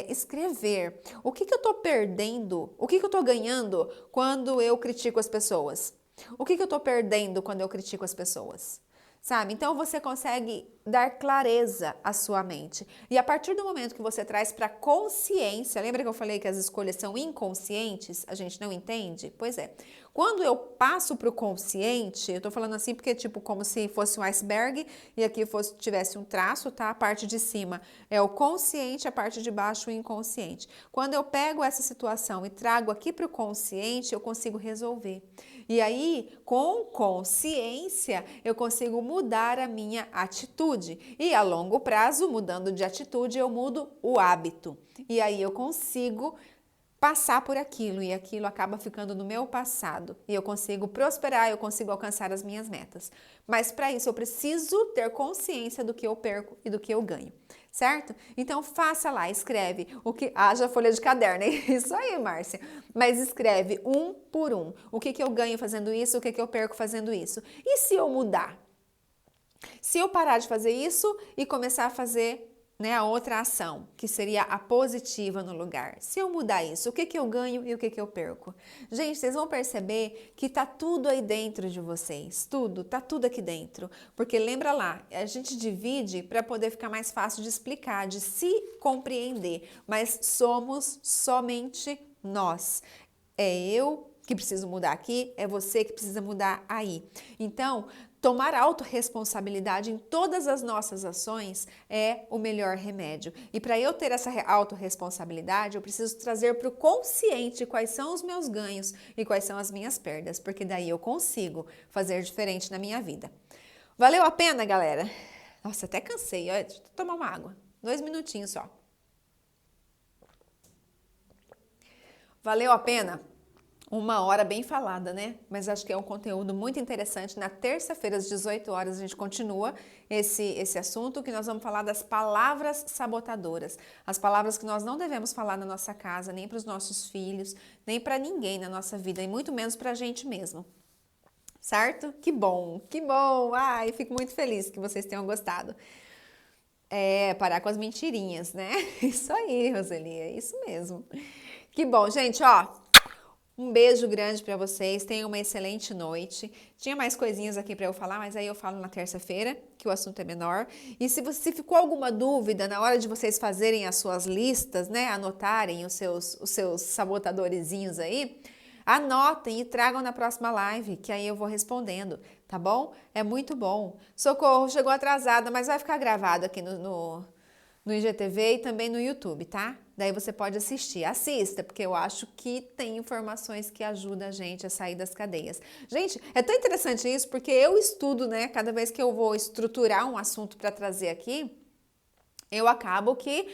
escrever o que eu estou perdendo, o que eu estou ganhando quando eu critico as pessoas, o que eu estou perdendo quando eu critico as pessoas, sabe? Então, você consegue dar clareza à sua mente. E a partir do momento que você traz para consciência, lembra que eu falei que as escolhas são inconscientes? A gente não entende? Pois é. Quando eu passo para o consciente, eu tô falando assim porque tipo como se fosse um iceberg e aqui tivesse um traço, tá? A parte de cima é o consciente, a parte de baixo o inconsciente. Quando eu pego essa situação e trago aqui para o consciente, eu consigo resolver. E aí, com consciência, eu consigo mudar a minha atitude. E a longo prazo, mudando de atitude, eu mudo o hábito. E aí eu consigo passar por aquilo e aquilo acaba ficando no meu passado e eu consigo prosperar, eu consigo alcançar as minhas metas. Mas para isso eu preciso ter consciência do que eu perco e do que eu ganho, certo? Então faça lá, escreve o que haja folha de caderno, é isso aí, Márcia. Mas escreve um por um. O que eu ganho fazendo isso, o que eu perco fazendo isso. E se eu mudar? Se eu parar de fazer isso e começar a fazer a outra ação, que seria a positiva no lugar. Se eu mudar isso, o que eu ganho e o que eu perco? Gente, vocês vão perceber que tá tudo aí dentro de vocês, tá tudo aqui dentro. Porque lembra lá, a gente divide para poder ficar mais fácil de explicar, de se compreender, mas somos somente nós. É eu que preciso mudar aqui, é você que precisa mudar aí. Então, tomar autorresponsabilidade em todas as nossas ações é o melhor remédio. E para eu ter essa autorresponsabilidade, eu preciso trazer para o consciente quais são os meus ganhos e quais são as minhas perdas, porque daí eu consigo fazer diferente na minha vida. Valeu a pena, galera? Nossa, até cansei. Olha, deixa eu tomar uma água. 2 minutinhos só. Valeu a pena? 1 hora bem falada, né? Mas acho que é um conteúdo muito interessante. Na terça-feira, às 18 horas, a gente continua esse assunto, que nós vamos falar das palavras sabotadoras. As palavras que nós não devemos falar na nossa casa, nem para os nossos filhos, nem para ninguém na nossa vida, e muito menos para a gente mesmo. Certo? Que bom, que bom! Ai, fico muito feliz que vocês tenham gostado. Parar com as mentirinhas, né? Isso aí, Roseli, é isso mesmo. Que bom, gente, ó. Um beijo grande para vocês, tenham uma excelente noite. Tinha mais coisinhas aqui para eu falar, mas aí eu falo na terça-feira, que o assunto é menor. E se ficou alguma dúvida na hora de vocês fazerem as suas listas, né, anotarem os seus sabotadorzinhos aí, anotem e tragam na próxima live, que aí eu vou respondendo, tá bom? É muito bom. Socorro, chegou atrasada, mas vai ficar gravado aqui no IGTV e também no YouTube, tá? Daí você pode assistir. Assista, porque eu acho que tem informações que ajudam a gente a sair das cadeias. Gente, é tão interessante isso, porque eu estudo, né? Cada vez que eu vou estruturar um assunto para trazer aqui, eu acabo que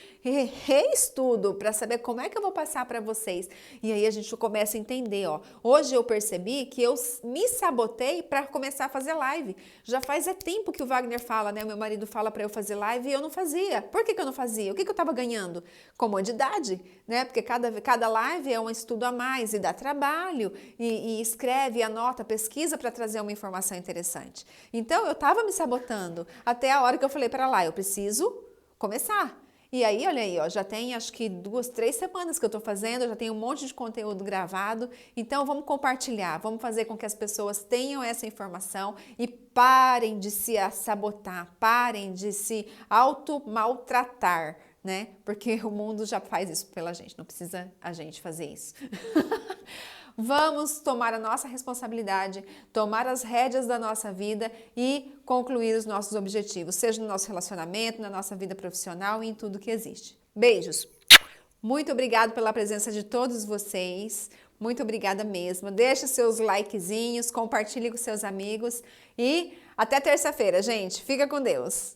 reestudo para saber como é que eu vou passar para vocês. E aí a gente começa a entender, ó. Hoje eu percebi que eu me sabotei para começar a fazer live. Já faz tempo que o Wagner fala, né? Meu marido fala para eu fazer live e eu não fazia. Por que eu não fazia? O que eu estava ganhando? Comodidade, né? Porque cada live é um estudo a mais e dá trabalho e escreve, anota, pesquisa para trazer uma informação interessante. Então eu estava me sabotando até a hora que eu falei para lá, eu preciso começar. E aí, olha aí, ó, já tem acho que 2, 3 semanas que eu tô fazendo, já tem um monte de conteúdo gravado. Então, vamos compartilhar, vamos fazer com que as pessoas tenham essa informação e parem de se sabotar, parem de se auto-maltratar, né? Porque o mundo já faz isso pela gente, não precisa a gente fazer isso. Vamos tomar a nossa responsabilidade, tomar as rédeas da nossa vida e concluir os nossos objetivos, seja no nosso relacionamento, na nossa vida profissional e em tudo que existe. Beijos! Muito obrigada pela presença de todos vocês, muito obrigada mesmo. Deixa seus likezinhos, compartilhe com seus amigos e até terça-feira, gente. Fica com Deus!